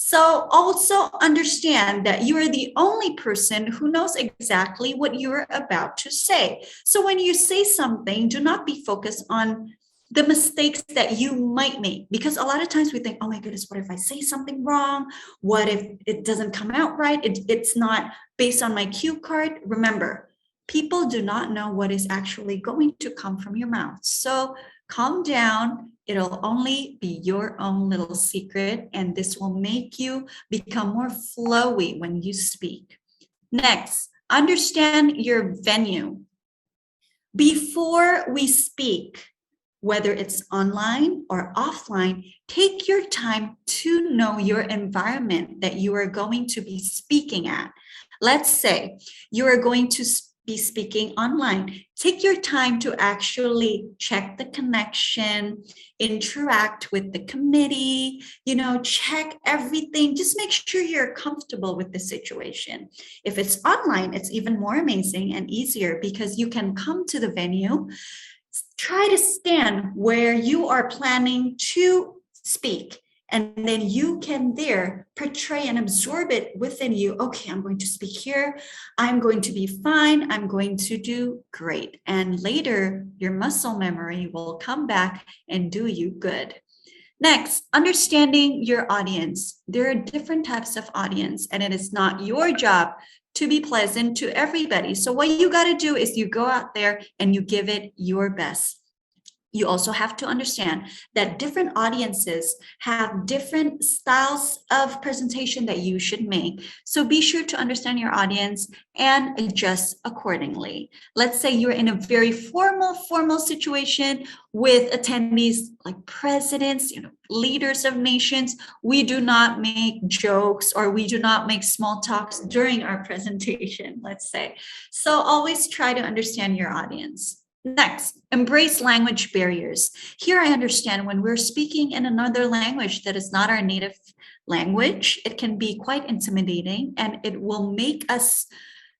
So also understand that you are the only person who knows exactly what you're about to say. So when you say something, do not be focused on the mistakes that you might make, because a lot of times we think, oh my goodness, what if I say something wrong? What if it doesn't come out right? It's not based on my cue card. Remember, people do not know what is actually going to come from your mouth. So calm down. It'll only be your own little secret, and this will make you become more flowy when you speak. Next, understand your venue. Before we speak, whether it's online or offline, take your time to know your environment that you are going to be speaking at. Let's say you are going to be speaking online. Take your time to actually check the connection, interact with the committee, check everything. Just make sure you're comfortable with the situation. If it's online, it's even more amazing and easier because you can come to the venue, try to stand where you are planning to speak. And then you can there portray and absorb it within you. Okay, I'm going to speak here. I'm going to be fine. I'm going to do great. And later, your muscle memory will come back and do you good. Next, understanding your audience. There are different types of audience, and it is not your job to be pleasant to everybody. So what you got to do is you go out there and you give it your best. You also have to understand that different audiences have different styles of presentation that you should make. So be sure to understand your audience and adjust accordingly. Let's say you're in a very formal situation with attendees like presidents, leaders of nations. We do not make jokes or we do not make small talks during our presentation, let's say. So always try to understand your audience. Next, embrace language barriers. Here I understand when we're speaking in another language that is not our native language, it can be quite intimidating and it will make us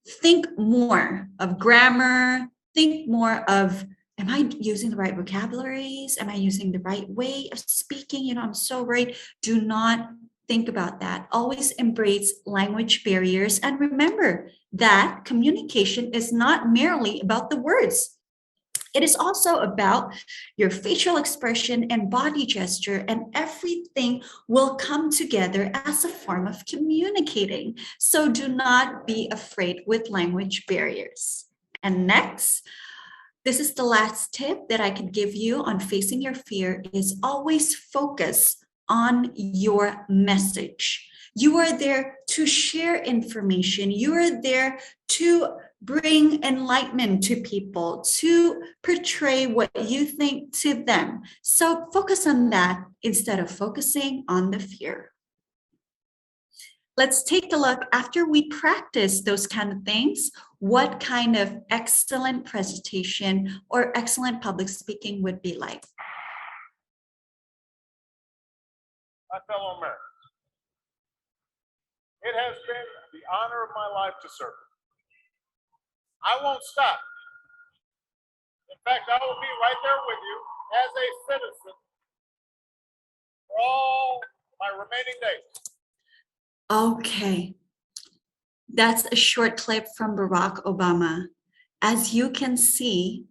think more of grammar, think more of, am I using the right vocabularies? Am I using the right way of speaking? I'm so worried. Do not think about that. Always embrace language barriers and remember that communication is not merely about the words. It is also about your facial expression and body gesture, and everything will come together as a form of communicating. So do not be afraid with language barriers. And next, this is the last tip that I can give you on facing your fear is always focus on your message. You are there to share information. You are there to bring enlightenment to people, to portray what you think to them. So focus on that instead of focusing on the fear. Let's take a look after we practice those kind of things, what kind of excellent presentation or excellent public speaking would be like. My fellow Americans, it has been the honor of my life to serve. I won't stop. In fact, I will be right there with you as a citizen for all my remaining days. Okay. That's a short clip from Barack Obama. As you can see,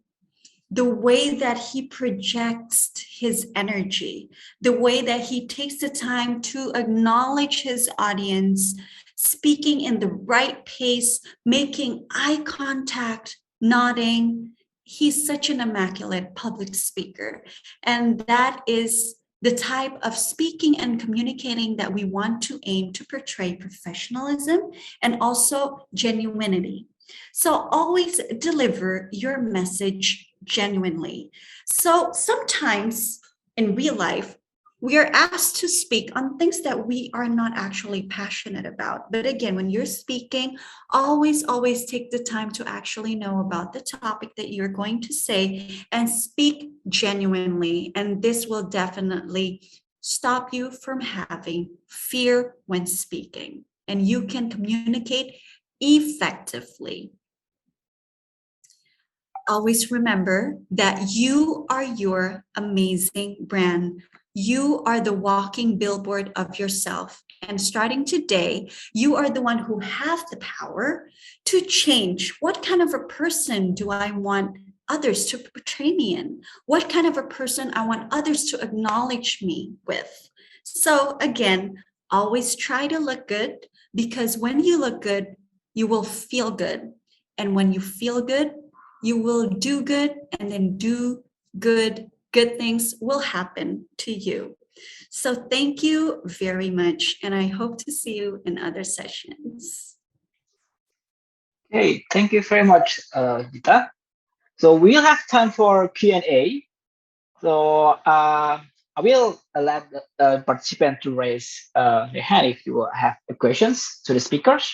the way that he projects his energy, the way that he takes the time to acknowledge his audience, speaking in the right pace, making eye contact, nodding. He's such an immaculate public speaker. And that is the type of speaking and communicating that we want to aim to portray professionalism and also genuinity. So always deliver your message genuinely. So sometimes in real life, we are asked to speak on things that we are not actually passionate about. But again, when you're speaking, always take the time to actually know about the topic that you're going to say and speak genuinely. And this will definitely stop you from having fear when speaking. And you can communicate effectively. Always remember that you are your amazing brand. You are the walking billboard of yourself. And starting today, you are the one who have the power to change. What kind of a person do I want others to portray me in? What kind of a person I want others to acknowledge me with? So again, always try to look good, because when you look good, you will feel good. And when you feel good, you will do good, and then do good things will happen to you. So thank you very much, and I hope to see you in other sessions. Okay, thank you very much, Dhita. So we'll have time for Q&A. So I will allow the participant to raise their hand if you have questions to the speakers.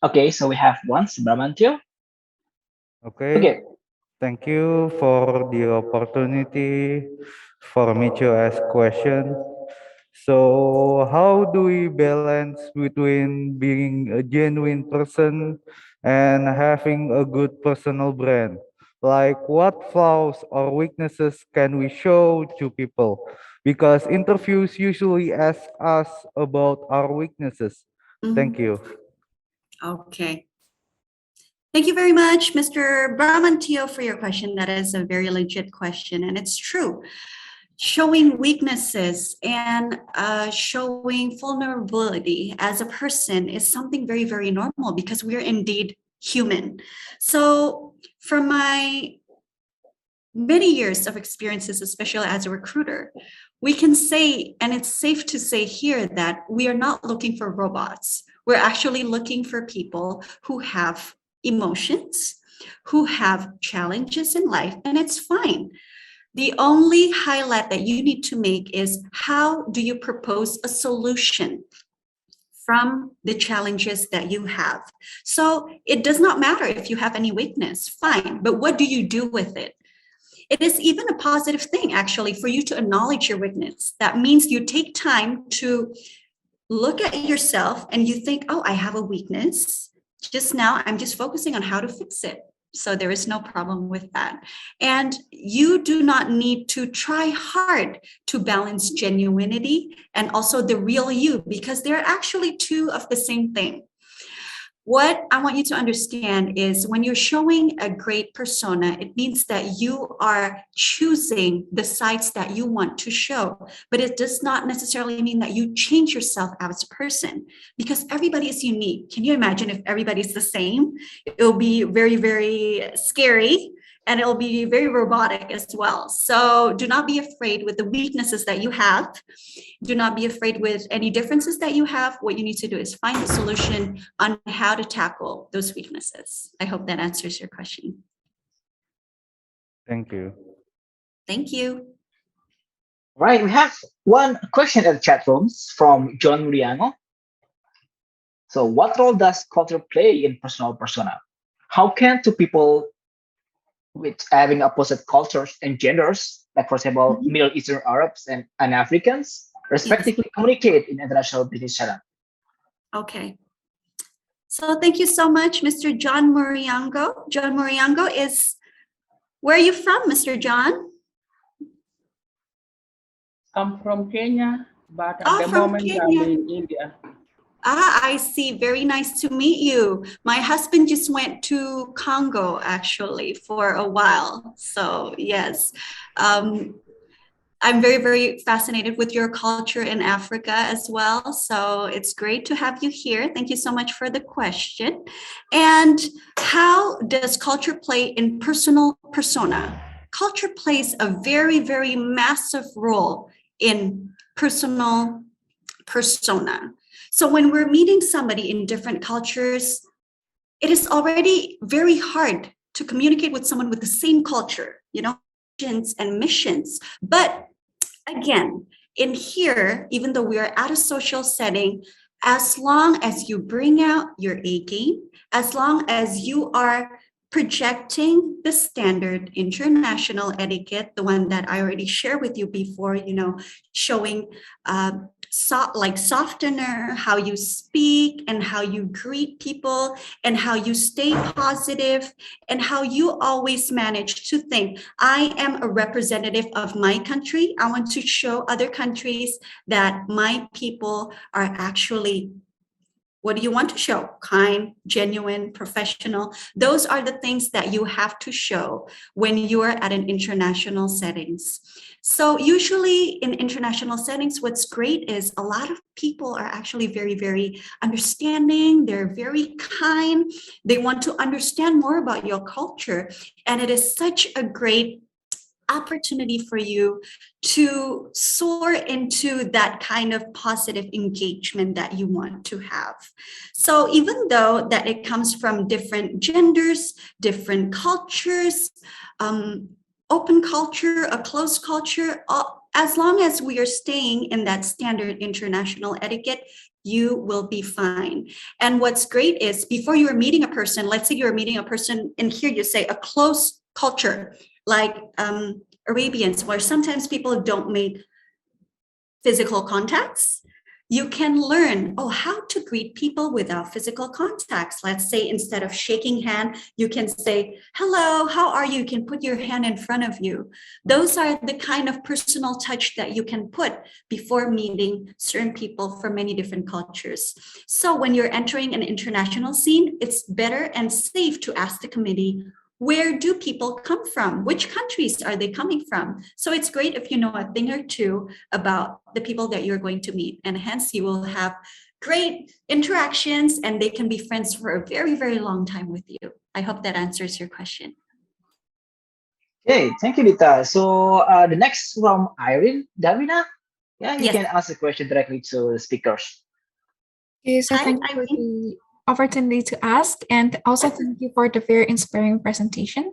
Okay, so we have one, Subramantio. Okay. Okay. Thank you for the opportunity for me to ask question. So how do we balance between being a genuine person and having a good personal brand? Like what flaws or weaknesses can we show to people? Because interviews usually ask us about our weaknesses. Thank you. Okay. Thank you very much, Mr. Bramantio, for your question. That is a very legit question, and it's true. Showing weaknesses and showing vulnerability as a person is something very, very normal, because we're indeed human. So from my many years of experiences, especially as a recruiter, we can say, and it's safe to say here, that we are not looking for robots. We're actually looking for people who have emotions, who have challenges in life, and it's fine. The only highlight that you need to make is, how do you propose a solution from the challenges that you have? So it does not matter if you have any weakness, fine, but what do you do with it? It is even a positive thing, actually, for you to acknowledge your weakness. That means you take time to look at yourself and you think, oh, I have a weakness. Just now, I'm just focusing on how to fix it. So there is no problem with that. And you do not need to try hard to balance genuinity and also the real you, because they're actually two of the same thing. What I want you to understand is, when you're showing a great persona, it means that you are choosing the sides that you want to show. But it does not necessarily mean that you change yourself as a person, because everybody is unique. Can you imagine if everybody's the same? It'll be very, very scary, and it'll be very robotic as well. So do not be afraid with the weaknesses that you have. Do not be afraid with any differences that you have. What you need to do is find a solution on how to tackle those weaknesses. I hope that answers your question. Thank you. Thank you. Right, we have one question in the chat rooms from John Muriano. So what role does culture play in personal persona? How can two people with having opposite cultures and genders, like for example, Middle Eastern Arabs and Africans, respectively communicate in international business channel? Okay. So thank you so much, Mr. John Muriango. John Muriango is, where are you from, Mr. John? I'm from Kenya, but at the moment Kenya. I'm in India. I see. Very nice to meet you. My husband just went to Congo, actually, for a while. So yes. I'm very, very fascinated with your culture in Africa as well. So it's great to have you here. Thank you so much for the question. And how does culture play in personal persona? Culture plays a very, very massive role in personal persona. So when we're meeting somebody in different cultures, it is already very hard to communicate with someone with the same culture, and missions. But again, in here, even though we are at a social setting, as long as you bring out your A game, as long as you are projecting the standard international etiquette, the one that I already shared with you before, showing softener, how you speak and how you greet people and how you stay positive and how you always manage to think, I am a representative of my country. I want to show other countries that my people are actually, what do you want to show? Kind, genuine, professional. Those are the things that you have to show when you are at an international settings. So usually in international settings, what's great is a lot of people are actually very, very understanding. They're very kind. They want to understand more about your culture. And it is such a great opportunity for you to soar into that kind of positive engagement that you want to have. So even though that it comes from different genders, different cultures, open culture, a closed culture, as long as we are staying in that standard international etiquette, you will be fine. And what's great is before you're meeting a person, let's say you're meeting a person and here you say a close culture, like Arabians, where sometimes people don't make physical contacts, you can learn, how to greet people without physical contacts. Let's say instead of shaking hand, you can say, hello, how are you? You can put your hand in front of you. Those are the kind of personal touch that you can put before meeting certain people from many different cultures. So when you're entering an international scene, it's better and safe to ask the committee, where do people come from? Which countries are they coming from? So it's great if you know a thing or two about the people that you're going to meet, and hence you will have great interactions and they can be friends for a very, very long time with you. I hope that answers your question. Okay, thank you, Dhita. So the next from Irene Davina. Yeah, you Yes. can ask the question directly to the speakers. Okay, so Hi, thank you for Irene. the opportunity to ask, and also thank you for the very inspiring presentation.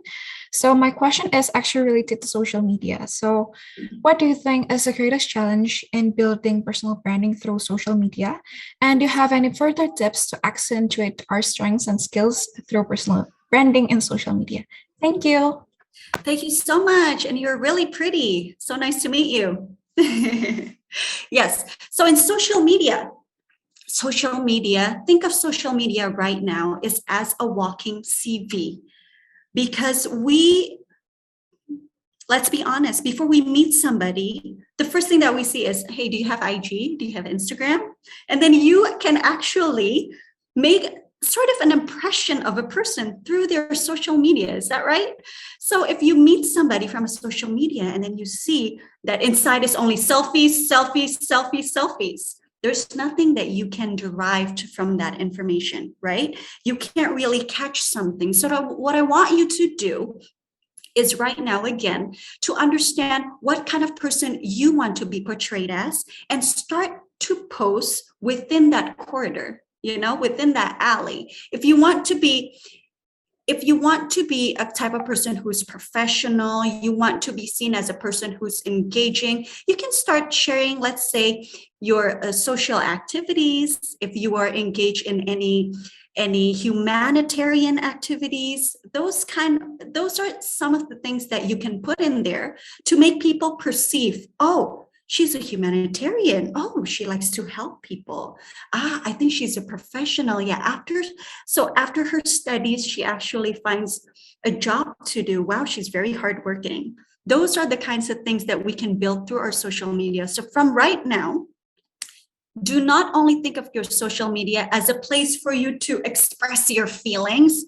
So my question is actually related to social media. So what do you think is the greatest challenge in building personal branding through social media? And do you have any further tips to accentuate our strengths and skills through personal branding in social media? Thank you. Thank you so much. And you're really pretty. So nice to meet you. Yes. So in social media, think of social media right now is as a walking CV, because let's be honest, before we meet somebody, the first thing that we see is, hey, do you have IG? Do you have Instagram? And then you can actually make sort of an impression of a person through their social media. Is that right? So if you meet somebody from a social media and then you see that inside is only selfies, selfies, selfies, selfies, there's nothing that you can derive from that information, right? You can't really catch something. So what I want you to do is right now, again, to understand what kind of person you want to be portrayed as and start to post within that corridor, within that alley. If you want to be a type of person who's professional, you want to be seen as a person who's engaging, you can start sharing, let's say, your social activities. If you are engaged in any humanitarian activities, those are some of the things that you can put in there to make people perceive, she's a humanitarian. She likes to help people. I think she's a professional. Yeah, after her studies, she actually finds a job to do. Wow, she's very hardworking. Those are the kinds of things that we can build through our social media. So from right now, do not only think of your social media as a place for you to express your feelings,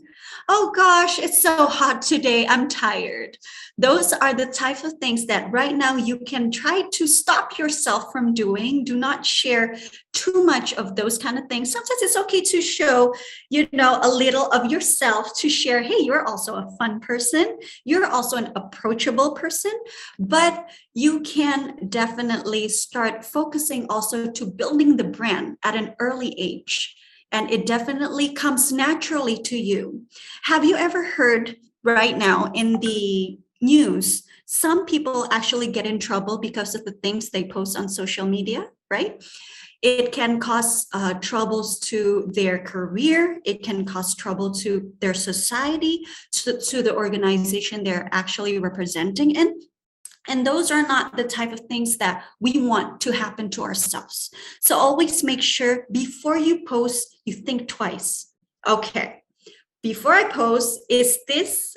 Oh gosh, it's so hot today. I'm tired. Those are the type of things that right now you can try to stop yourself from doing. Do not share too much of those kind of things. Sometimes it's okay to show, a little of yourself, to share, hey, you're also a fun person. You're also an approachable person, but you can definitely start focusing also to building the brand at an early age. And it definitely comes naturally to you. Have you ever heard right now in the news, some people actually get in trouble because of the things they post on social media, right? It can cause troubles to their career. It can cause trouble to their society, to the organization they're actually representing in. And those are not the type of things that we want to happen to ourselves. So always make sure before you post, you think twice. Okay, before I post, is this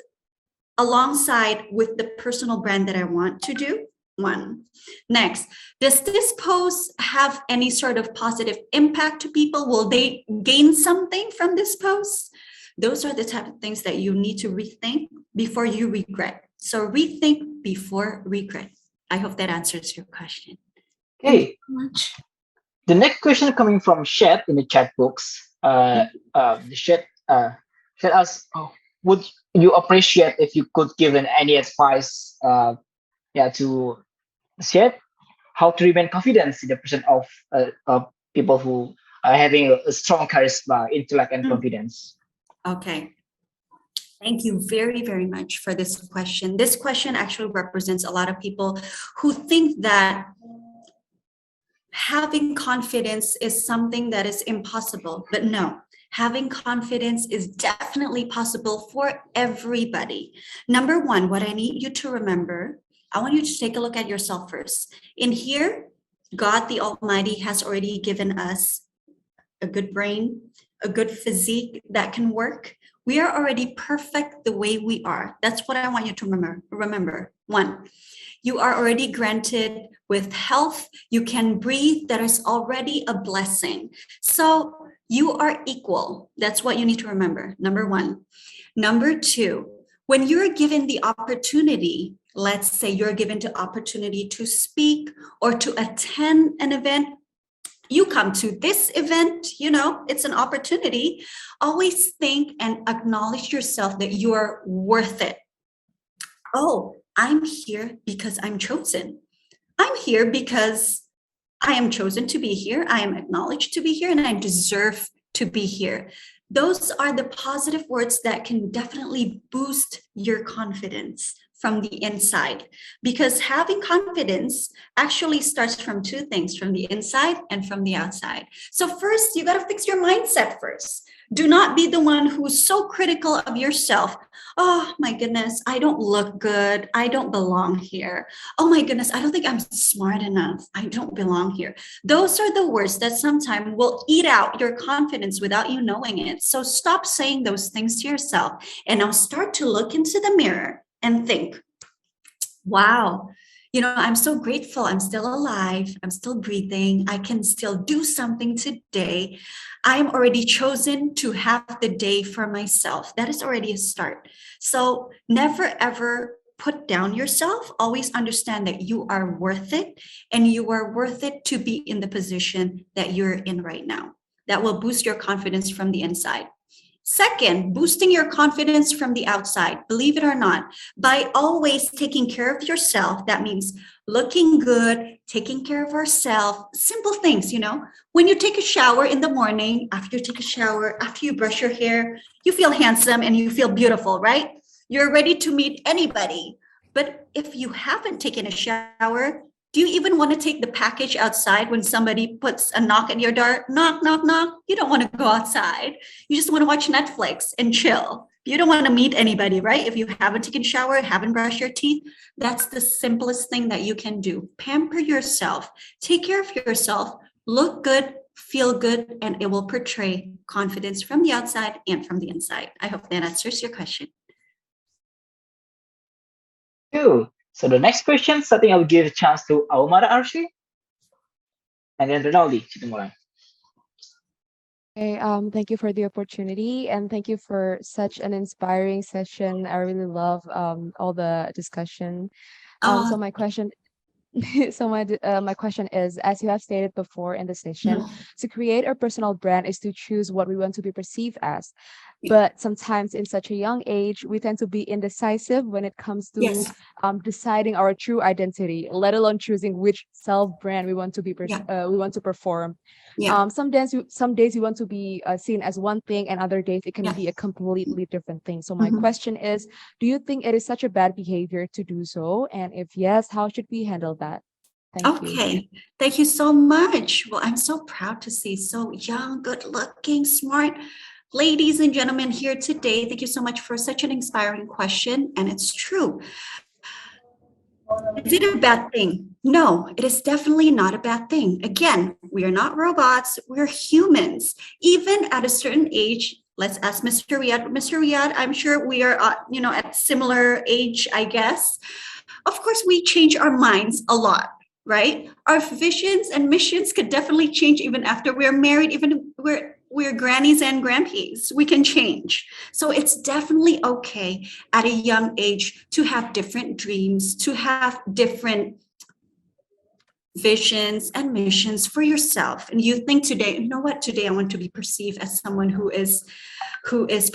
alongside with the personal brand that I want to do? One. Next, does this post have any sort of positive impact to people? Will they gain something from this post? Those are the type of things that you need to rethink before you regret. So rethink before regret. I hope that answers your question. Thank you Okay, so much. the next question coming from Shed in the chat box. The Shed asks, oh, would you appreciate if you could give any advice, to Shed, how to remain confident in the presence of people who are having a strong charisma, intellect, and confidence? Okay. Thank you very, very much for this question. This question actually represents a lot of people who think that having confidence is something that is impossible, but no, having confidence is definitely possible for everybody. Number one, what I need you to remember, I want you to take a look at yourself first. In here, God the Almighty has already given us a good brain, a good physique that can work. We are already perfect the way we are. That's what I want you to remember. One, you are already granted with health. You can breathe. That is already a blessing. So you are equal. That's what you need to remember. Number one. Number two, when you're given the opportunity, let's say you're given the opportunity to speak or to attend an event, you come to this event, it's an opportunity. Always think and acknowledge yourself that you are worth it. Oh, I'm here because I'm chosen. I'm here because I am chosen to be here. I am acknowledged to be here, and I deserve to be here. Those are the positive words that can definitely boost your confidence from the inside, because having confidence actually starts from two things, from the inside and from the outside. So first, you got to fix your mindset first. Do not be the one who's so critical of yourself. Oh my goodness, I don't look good. I don't belong here. Oh my goodness, I don't think I'm smart enough. I don't belong here. Those are the words that sometimes will eat out your confidence without you knowing it. So stop saying those things to yourself, and now start to look into the mirror and think, wow, I'm so grateful. I'm still alive. I'm still breathing. I can still do something today. I'm already chosen to have the day for myself. That is already a start. So never, ever put down yourself. Always understand that you are worth it, and you are worth it to be in the position that you're in right now. That will boost your confidence from the inside. Second, boosting your confidence from the outside, believe it or not, by always taking care of yourself. That means looking good, taking care of ourselves, simple things, When you take a shower in the morning, after you take a shower, after you brush your hair, you feel handsome and you feel beautiful, right? You're ready to meet anybody. But if you haven't taken a shower, do you even want to take the package outside when somebody puts a knock at your door? Knock, knock, knock. You don't want to go outside. You just want to watch Netflix and chill. You don't want to meet anybody, right? If you haven't taken a shower, haven't brushed your teeth, that's the simplest thing that you can do. Pamper yourself. Take care of yourself. Look good, feel good, and it will portray confidence from the outside and from the inside. I hope that answers your question. Cool. So the next question, I think I will give a chance to Aumara Arshi and then Ronaldi Chitumulai. Okay, thank you for the opportunity and thank you for such an inspiring session. I really love all the discussion. So Uh, my question so my question is, as you have stated before in the session, to create our personal brand is to choose what we want to be perceived as. But sometimes in such a young age, we tend to be indecisive when it comes to yes, deciding our true identity, let alone choosing which self brand we want to be yeah, we want to perform. yeah, Some days you want to be seen as one thing, and other days it can yeah. be a completely different thing. So my Mhm. question is, do you think it is such a bad behavior to do so? And if yes, how should we handle that? Thank you. Okay, thank you so much. Well, I'm so proud to see so young, good looking, smart ladies and gentlemen here today. Thank you so much for such an inspiring question. And it's true. Is it a bad thing? No, it is definitely not a bad thing. Again, we are not robots, we're humans. Even at a certain age, let's ask Mr. Riyadh. Mr. Riyadh, I'm sure we are, at similar age, I guess. Of course, we change our minds a lot, right? Our visions and missions could definitely change even after we're married, even if we're grannies and grandpas. We can change. So it's definitely okay at a young age to have different dreams, to have different visions and missions for yourself. And you think today, you know what, today I want to be perceived as someone who is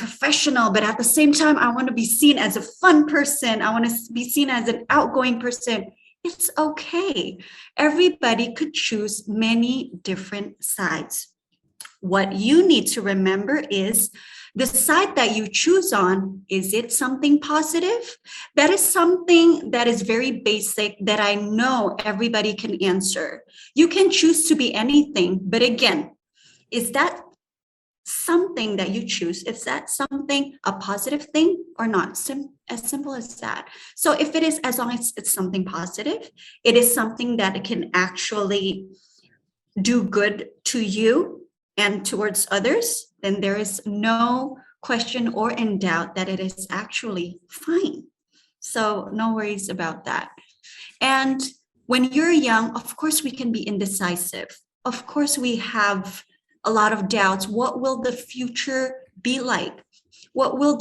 professional, but at the same time, I want to be seen as a fun person. I want to be seen as an outgoing person. It's okay. Everybody could choose many different sides. What you need to remember is the side that you choose on, is it something positive? That is something that is very basic that I know everybody can answer. You can choose to be anything, but again, is that something that you choose, is that something a positive thing or not? As simple as that. So if it is, as long as it's something positive, it is something that can actually do good to you and towards others, then there is no question or in doubt that it is actually fine. So no worries about that. And when you're young, of course we can be indecisive. Of course we have a lot of doubts. What will the future be like? What will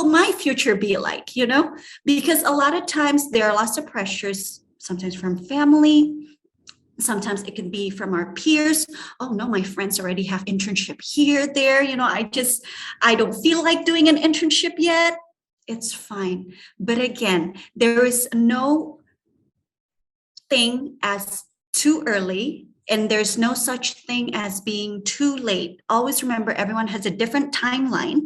my future be like, Because a lot of times there are lots of pressures, sometimes from family, sometimes it can be from our peers. Oh no, my friends already have internship here, there, I don't feel like doing an internship yet. It's fine. But again, there is no thing as too early, and there's no such thing as being too late. Always remember, everyone has a different timeline.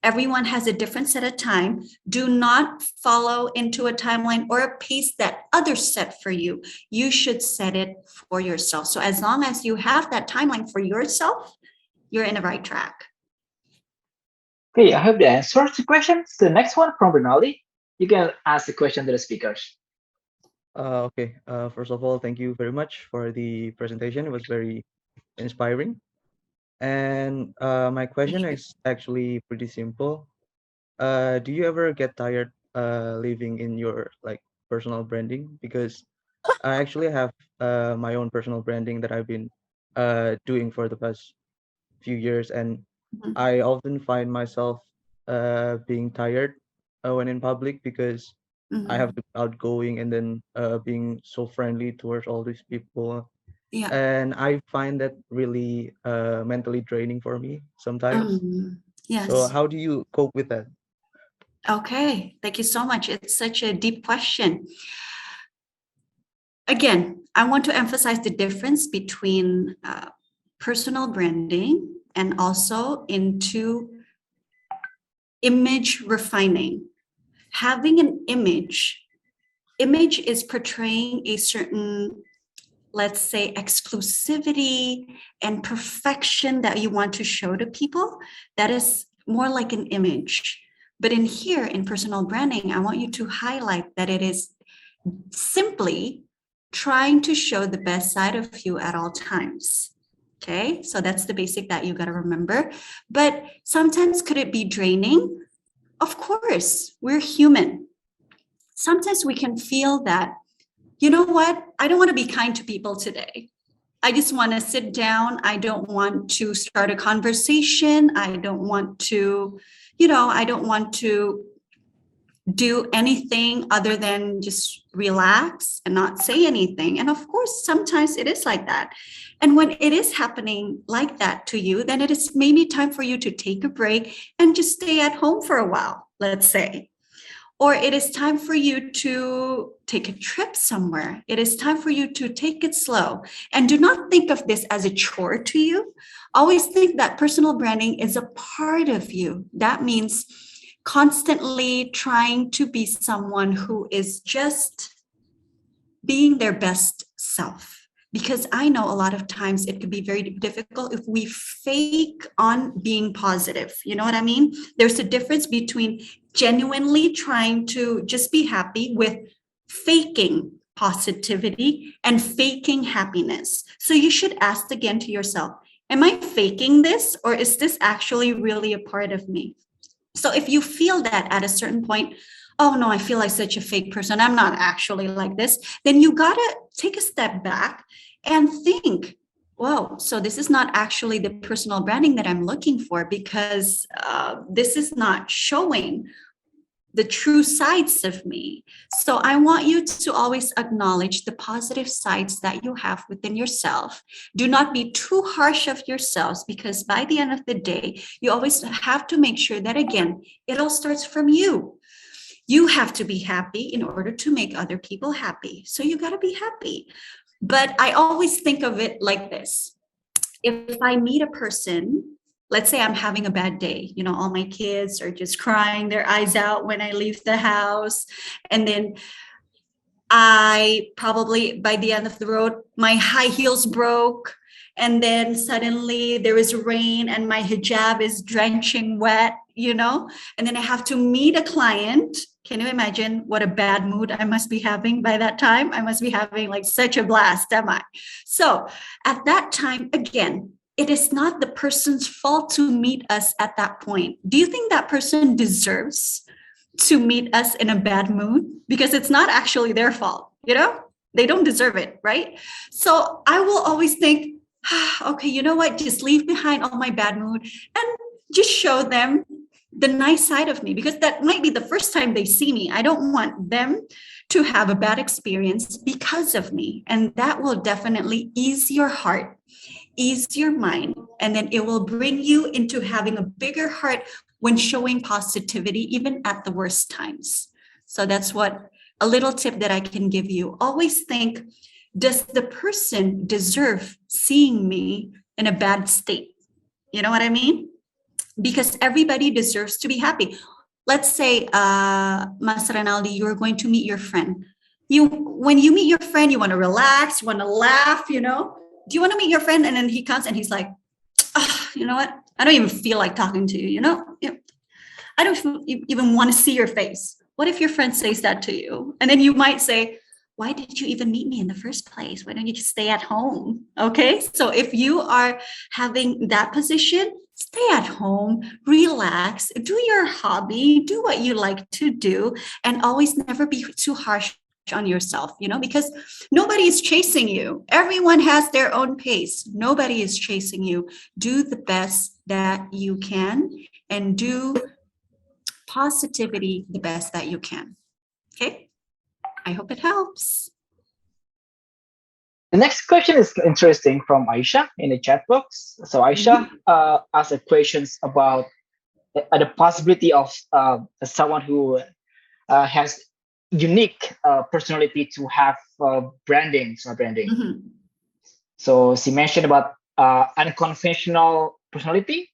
Everyone has a different set of time. Do not follow into a timeline or a pace that others set for you. You should set it for yourself. So as long as you have that timeline for yourself, you're in the right track. Okay, I hope that answers the question. The next one from Rinaldi. You can ask the question to the speakers. Okay. First of all, thank you very much for the presentation. It was very inspiring. And my question is actually pretty simple. Do you ever get tired living in your personal branding? Because I actually have my own personal branding that I've been doing for the past few years, and I often find myself being tired when in public because I have to be outgoing and then being so friendly towards all these people. Yeah. And I find that really mentally draining for me sometimes. So Yes. how do you cope with that? Okay. Thank you so much. It's such a deep question. Again, I want to emphasize the difference between personal branding and also into image refining. Having an image is portraying a certain, let's say, exclusivity and perfection that you want to show to people. That is more like an image. But in personal branding, I want you to highlight that it is simply trying to show the best side of you at all times. Okay, so that's the basic that you got to remember. But sometimes could it be draining? Of course, we're human. Sometimes we can feel that, you know what, I don't want to be kind to people today. I just want to sit down. I don't want to start a conversation. I don't want to, I don't want to do anything other than just relax and not say anything. And of course, sometimes it is like that. And when it is happening like that to you, then it is maybe time for you to take a break and just stay at home for a while, let's say. Or it is time for you to take a trip somewhere. It is time for you to take it slow. And do not think of this as a chore to you. Always think that personal branding is a part of you. That means constantly trying to be someone who is just being their best self. Because I know a lot of times it could be very difficult if we fake on being positive. You know what I mean? There's a difference between genuinely trying to just be happy with faking positivity and faking happiness. So you should ask again to yourself, am I faking this, or is this actually really a part of me? So if you feel that at a certain point, oh no, I feel like such a fake person, I'm not actually like this, then you gotta take a step back and think, whoa, so this is not actually the personal branding that I'm looking for, because this is not showing the true sides of me. So I want you to always acknowledge the positive sides that you have within yourself. Do not be too harsh of yourselves, because by the end of the day, you always have to make sure that, again, it all starts from you. You have to be happy in order to make other people happy. So you got to be happy. But I always think of it like this. If I meet a person, let's say I'm having a bad day, all my kids are just crying their eyes out when I leave the house. And then I probably, by the end of the road, my high heels broke. And then suddenly there is rain and my hijab is drenching wet, and then I have to meet a client. Can you imagine what a bad mood I must be having by that time? I must be having like such a blast, am I? So at that time, again, it is not the person's fault to meet us at that point. Do you think that person deserves to meet us in a bad mood? Because it's not actually their fault, They don't deserve it, right? So I will always think, okay, you know what? Just leave behind all my bad mood and just show them the nice side of me, because that might be the first time they see me. I don't want them to have a bad experience because of me. And that will definitely ease your heart, ease your mind, and then it will bring you into having a bigger heart when showing positivity, even at the worst times. So that's what a little tip that I can give you. Always think, does the person deserve seeing me in a bad state? You know what I mean? Because everybody deserves to be happy. Let's say, Mas Rinaldi, you're going to meet your friend. When you meet your friend, you want to relax, you want to laugh, Do you want to meet your friend? And then he comes and he's like, oh, you know what? I don't even feel like talking to you, I don't even want to see your face. What if your friend says that to you? And then you might say, why did you even meet me in the first place? Why don't you just stay at home? Okay. So if you are having that position, stay at home, relax, do your hobby, do what you like to do, and always never be too harsh on yourself, because nobody is chasing you. Everyone has their own pace. Nobody is chasing you. Do the best that you can and do positivity the best that you can. Okay. I hope it helps. The next question is interesting from Aisha in the chat box. So Aisha asked a questions about the possibility of someone who has unique personality to have branding. So she mentioned about unconventional personality,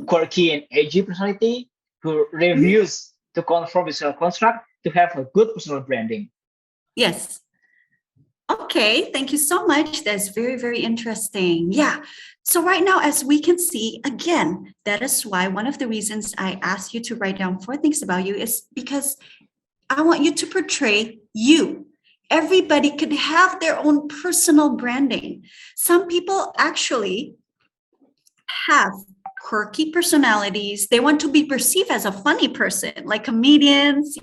quirky and edgy personality, who refuse to conform with social construct to have a good personal branding. Yes. Okay, thank you so much. That's very, very interesting. Yeah. So right now, as we can see, again, that is why one of the reasons I asked you to write down 4 things about you is because I want you to portray you. Everybody could have their own personal branding. Some people actually have quirky personalities. They want to be perceived as a funny person, like comedians,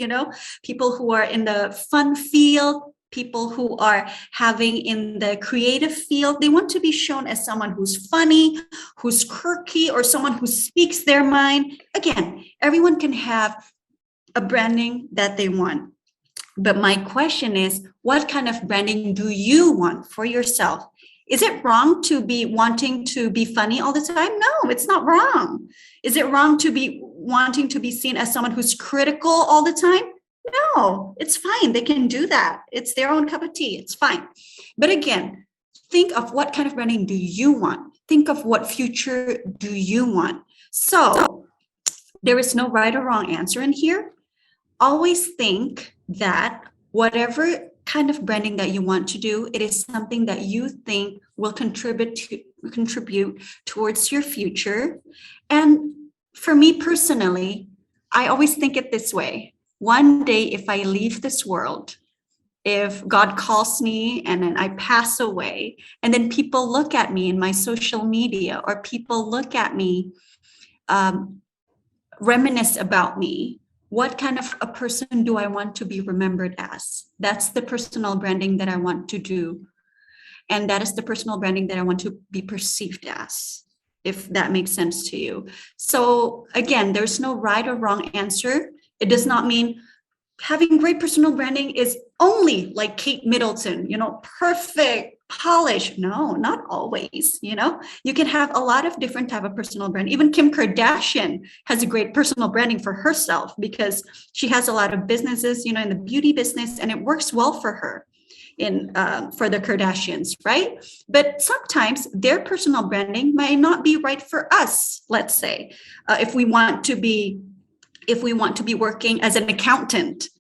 people who are in the fun field. people who are having in the creative field, they want to be shown as someone who's funny, who's quirky, or someone who speaks their mind. Again, everyone can have a branding that they want. But my question is, what kind of branding do you want for yourself? Is it wrong to be wanting to be funny all the time? No, it's not wrong. Is it wrong to be wanting to be seen as someone who's critical all the time? No, it's fine. They can do that. It's their own cup of tea. It's fine. But again, think of what kind of branding do you want? Think of what future do you want? So there is no right or wrong answer in here. Always think that whatever kind of branding that you want to do, it is something that you think will contribute towards your future. And for me personally, I always think it this way. One day, if I leave this world, if God calls me and then I pass away, and then people look at me in my social media, or people look at me, reminisce about me, what kind of a person do I want to be remembered as? That's the personal branding that I want to do. And that is the personal branding that I want to be perceived as, if that makes sense to you. So again, there's no right or wrong answer. It does not mean having great personal branding is only like Kate Middleton, perfect, polished. No, not always. You can have a lot of different type of personal brand. Even Kim Kardashian has a great personal branding for herself because she has a lot of businesses, in the beauty business, and it works well for her for the Kardashians, right? But sometimes their personal branding might not be right for us. Let's say if we want to be working as an accountant.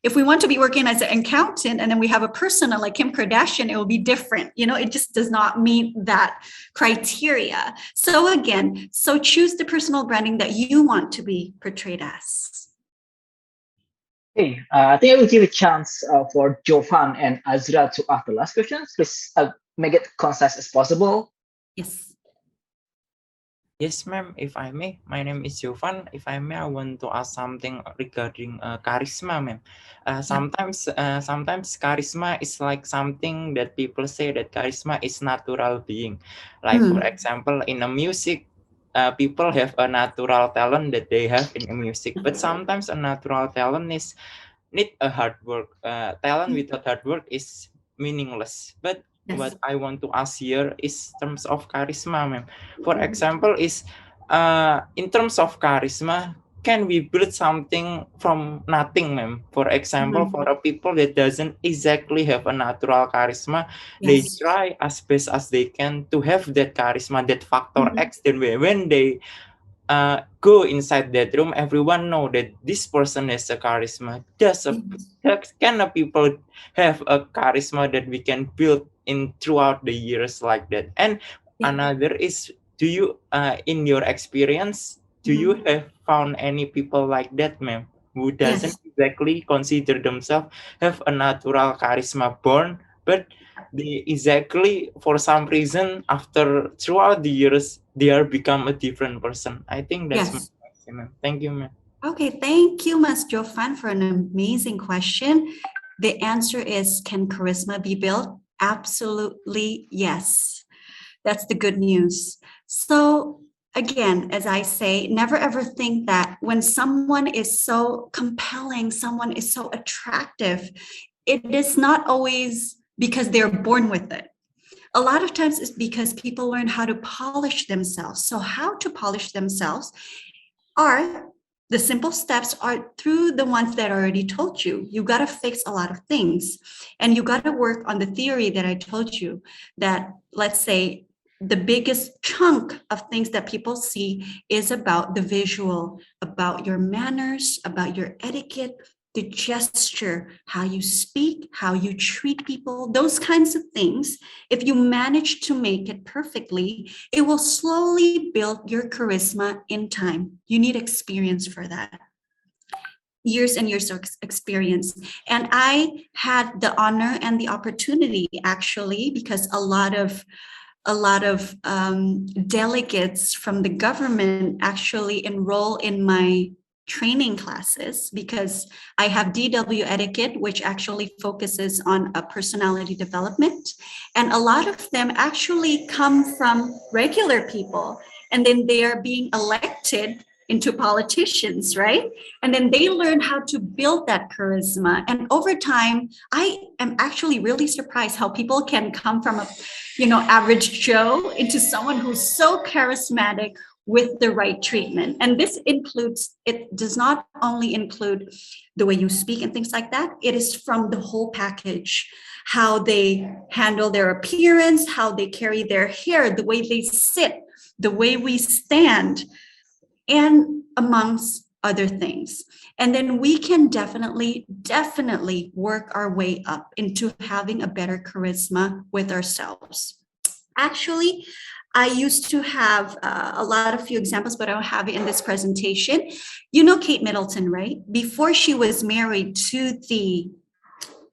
If we want to be working as an accountant and then we have a persona like Kim Kardashian, it will be different. It just does not meet that criteria. So again, choose the personal branding that you want to be portrayed as. Okay, I think I will give a chance for Jovan and Azra to ask the last questions. Please make it concise as possible. Yes. Yes, ma'am, if I may. My name is Jovan. If I may, I want to ask something regarding charisma, ma'am. Sometimes charisma is like something that people say that charisma is natural being. Like, for example, in a music, people have a natural talent that they have in a music. But sometimes a natural talent need a hard work. Talent without hard work is meaningless. But what I want to ask here is terms of charisma, ma'am. For example, is in terms of charisma, can we build something from nothing, ma'am? For example, for a people that doesn't exactly have a natural charisma, they try as best as they can to have that charisma, that factor X. Then when they go inside that room, everyone know that this person has a charisma. Can a people have a charisma that we can build in throughout the years like that? And another is, do you in your experience, do you have found any people like that, ma'am, who doesn't exactly consider themselves have a natural charisma born, but they exactly for some reason throughout the years they are become a different person? I think that's my question, ma'am. Thank you, ma'am. Okay, thank you, Mas Jovan, for an amazing question. The answer is, can charisma be built? Absolutely yes. That's the good news. So again, as I say, never ever think that when someone is so compelling, someone is so attractive, it is not always because they're born with it. A lot of times it's because people learn how to polish themselves. So how to polish themselves the simple steps are through the ones that I already told you. You got to fix a lot of things, and you got to work on the theory that I told you, that let's say the biggest chunk of things that people see is about the visual, about your manners, about your etiquette, the gesture, how you speak, how you treat people, those kinds of things. If you manage to make it perfectly, it will slowly build your charisma in time. You need experience for that. Years and years of experience. And I had the honor and the opportunity, actually, because a lot of delegates from the government actually enroll in my training classes because I have DW Etiquette, which actually focuses on a personality development. And a lot of them actually come from regular people, and then they are being elected into politicians, right? And then they learn how to build that charisma. And over time, I am actually really surprised how people can come from a, average Joe into someone who's so charismatic with the right treatment. And this includes, it does not only include the way you speak and things like that, it is from the whole package. How they handle their appearance, how they carry their hair, the way they sit, the way we stand, and amongst other things. And then we can definitely work our way up into having a better charisma with ourselves. Actually, I used to have a few examples, but I don't have it in this presentation. You know Kate Middleton, right? Before she was married to the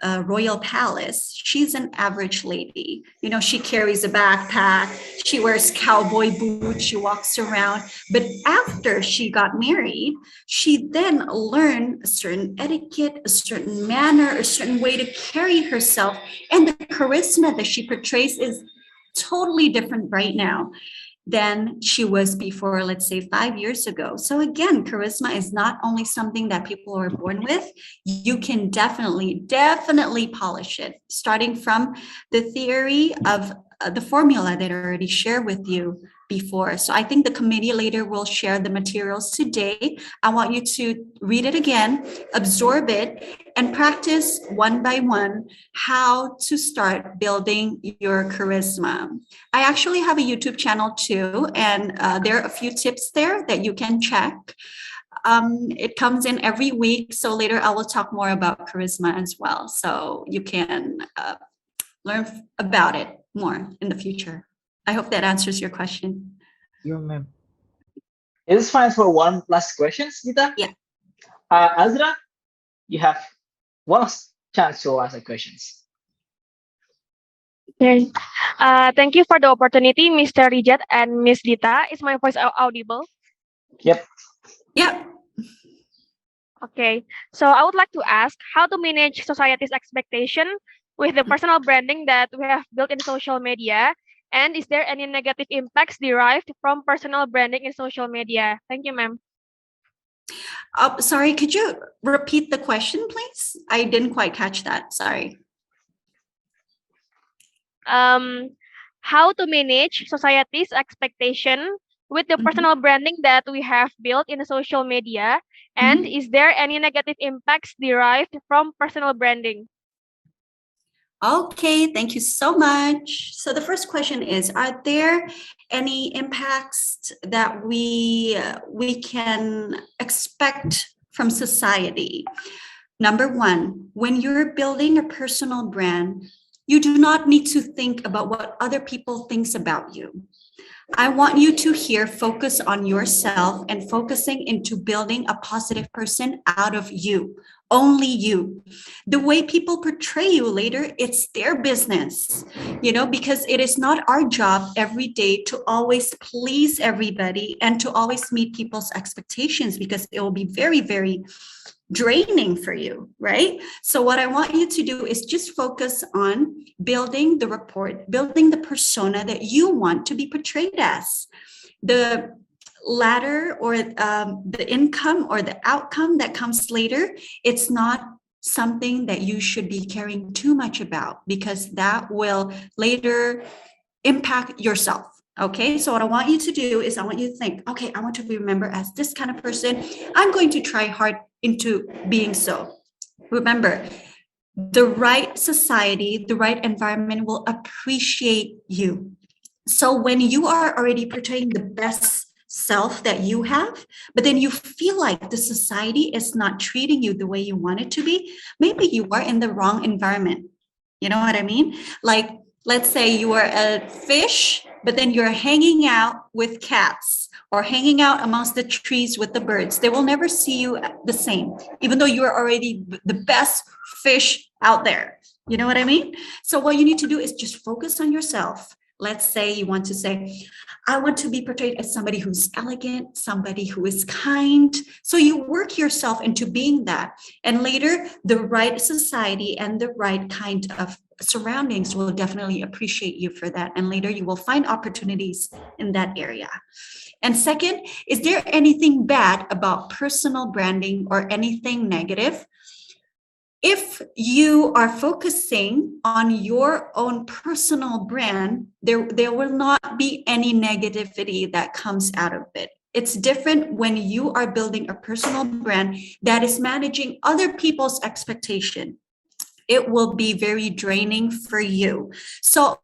Royal Palace, she's an average lady. She carries a backpack, she wears cowboy boots, she walks around. But after she got married, she then learned a certain etiquette, a certain manner, a certain way to carry herself. And the charisma that she portrays is totally different right now than she was before, let's say 5 years ago. So again, charisma is not only something that people are born with, you can definitely polish it, starting from the theory of the formula that I already shared with you before. So I think the committee later will share the materials today. I want you to read it again, absorb it, and practice one by one how to start building your charisma. I actually have a YouTube channel too, and there are a few tips there that you can check. It comes in every week, so later I will talk more about charisma as well, so you can learn about it more in the future. I hope that answers your question. Yeah, ma'am. It is fine for one last question, Dhita. Yeah. Azra, you have one last chance to ask the questions. Okay. Thank you for the opportunity, Mr. Rijadh and Miss Dhita. Is my voice audible? Yep. Yep. Okay. So I would like to ask how to manage society's expectation with the personal branding that we have built in social media. And is there any negative impacts derived from personal branding in social media? Thank you, ma'am. Sorry, could you repeat the question, please? I didn't quite catch that. Sorry. How to manage society's expectation with the personal branding that we have built in the social media, and is there any negative impacts derived from personal branding? Okay, thank you so much. So the first question is, are there any impacts that we can expect from society? Number one, when you're building a personal brand, you do not need to think about what other people thinks about you. I want you to here focus on yourself and focusing into building a positive person out of you, only you. The way people portray you later, it's their business, because it is not our job every day to always please everybody and to always meet people's expectations, because it will be very, very draining for you, right? So what I want you to do is just focus on building the rapport, building the persona that you want to be portrayed as. The ladder or the income or the outcome that comes later, it's not something that you should be caring too much about, because that will later impact yourself. Okay, so what I want you to do is I want you to think, okay, I want to be remembered as this kind of person. I'm going to try hard into being so. Remember, the right society, the right environment will appreciate you. So when you are already portraying the best self that you have, but then you feel like the society is not treating you the way you want it to be, maybe you are in the wrong environment. You know what I mean? Like, let's say you are a fish, but then you're hanging out with cats or hanging out amongst the trees with the birds. They will never see you the same, even though you're already the best fish out there. You know what I mean? So what you need to do is just focus on yourself. Let's say you want to say, I want to be portrayed as somebody who's elegant, somebody who is kind. So you work yourself into being that. And later, the right society and the right kind of surroundings will definitely appreciate you for that. And later, you will find opportunities in that area. And second, is there anything bad about personal branding or anything negative? If you are focusing on your own personal brand, there will not be any negativity that comes out of it. It's different when you are building a personal brand that is managing other people's expectation. It will be very draining for you. So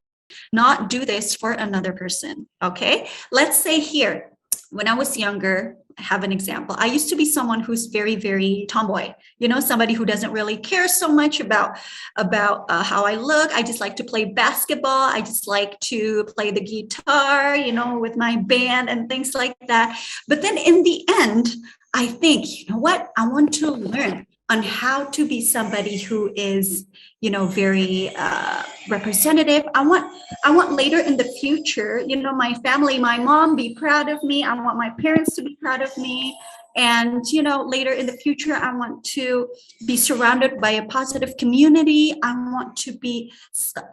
not do this for another person, okay? Let's say here, when I was younger, I have an example. I used to be someone who's very, very tomboy, somebody who doesn't really care so much about how I look. I just like to play basketball. I just like to play the guitar, with my band and things like that. But then in the end, I think, you know what? I want to learn on how to be somebody who is, very representative. I want later in the future, my family, my mom be proud of me. I want my parents to be proud of me. And, later in the future, I want to be surrounded by a positive community. I want to be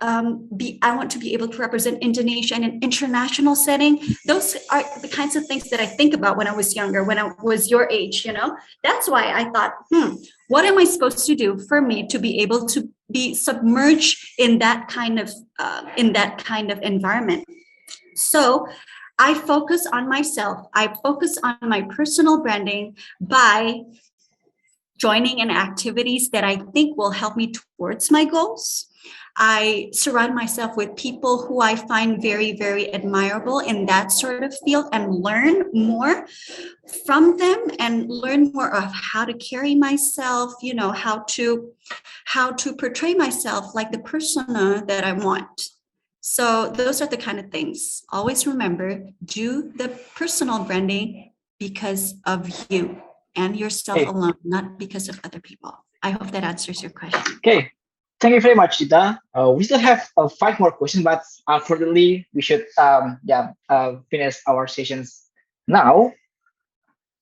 able to represent Indonesia in an international setting. Those are the kinds of things that I think about when I was younger, when I was your age, That's why I thought, what am I supposed to do for me to be able to be submerged in that kind of environment? So I focus on myself. I focus on my personal branding by joining in activities that I think will help me towards my goals. I surround myself with people who I find very, very admirable in that sort of field and learn more from them and learn more of how to carry myself, how to portray myself like the persona that I want. So those are the kind of things. Always remember, do the personal branding because of you and yourself alone, not because of other people. I hope that answers your question. Okay. Thank you very much, Dhita. We still have 5 more questions, but unfortunately, we should finish our sessions now.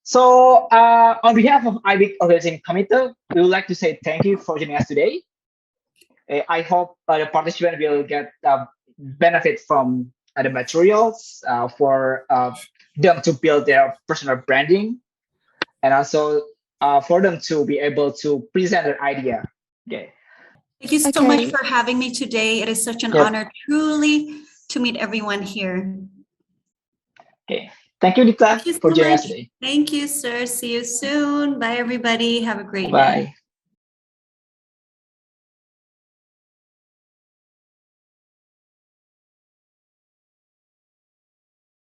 So on behalf of IWEEK Organizing Committee, we would like to say thank you for joining us today. I hope the participants will get benefit from the materials for them to build their personal branding, and also for them to be able to present their idea. Okay. Thank you so much for having me today. It is such an honor, truly, to meet everyone here. Okay. Thank you, Dhita, for joining us today. Thank you, sir. See you soon. Bye, everybody. Have a great day. Bye.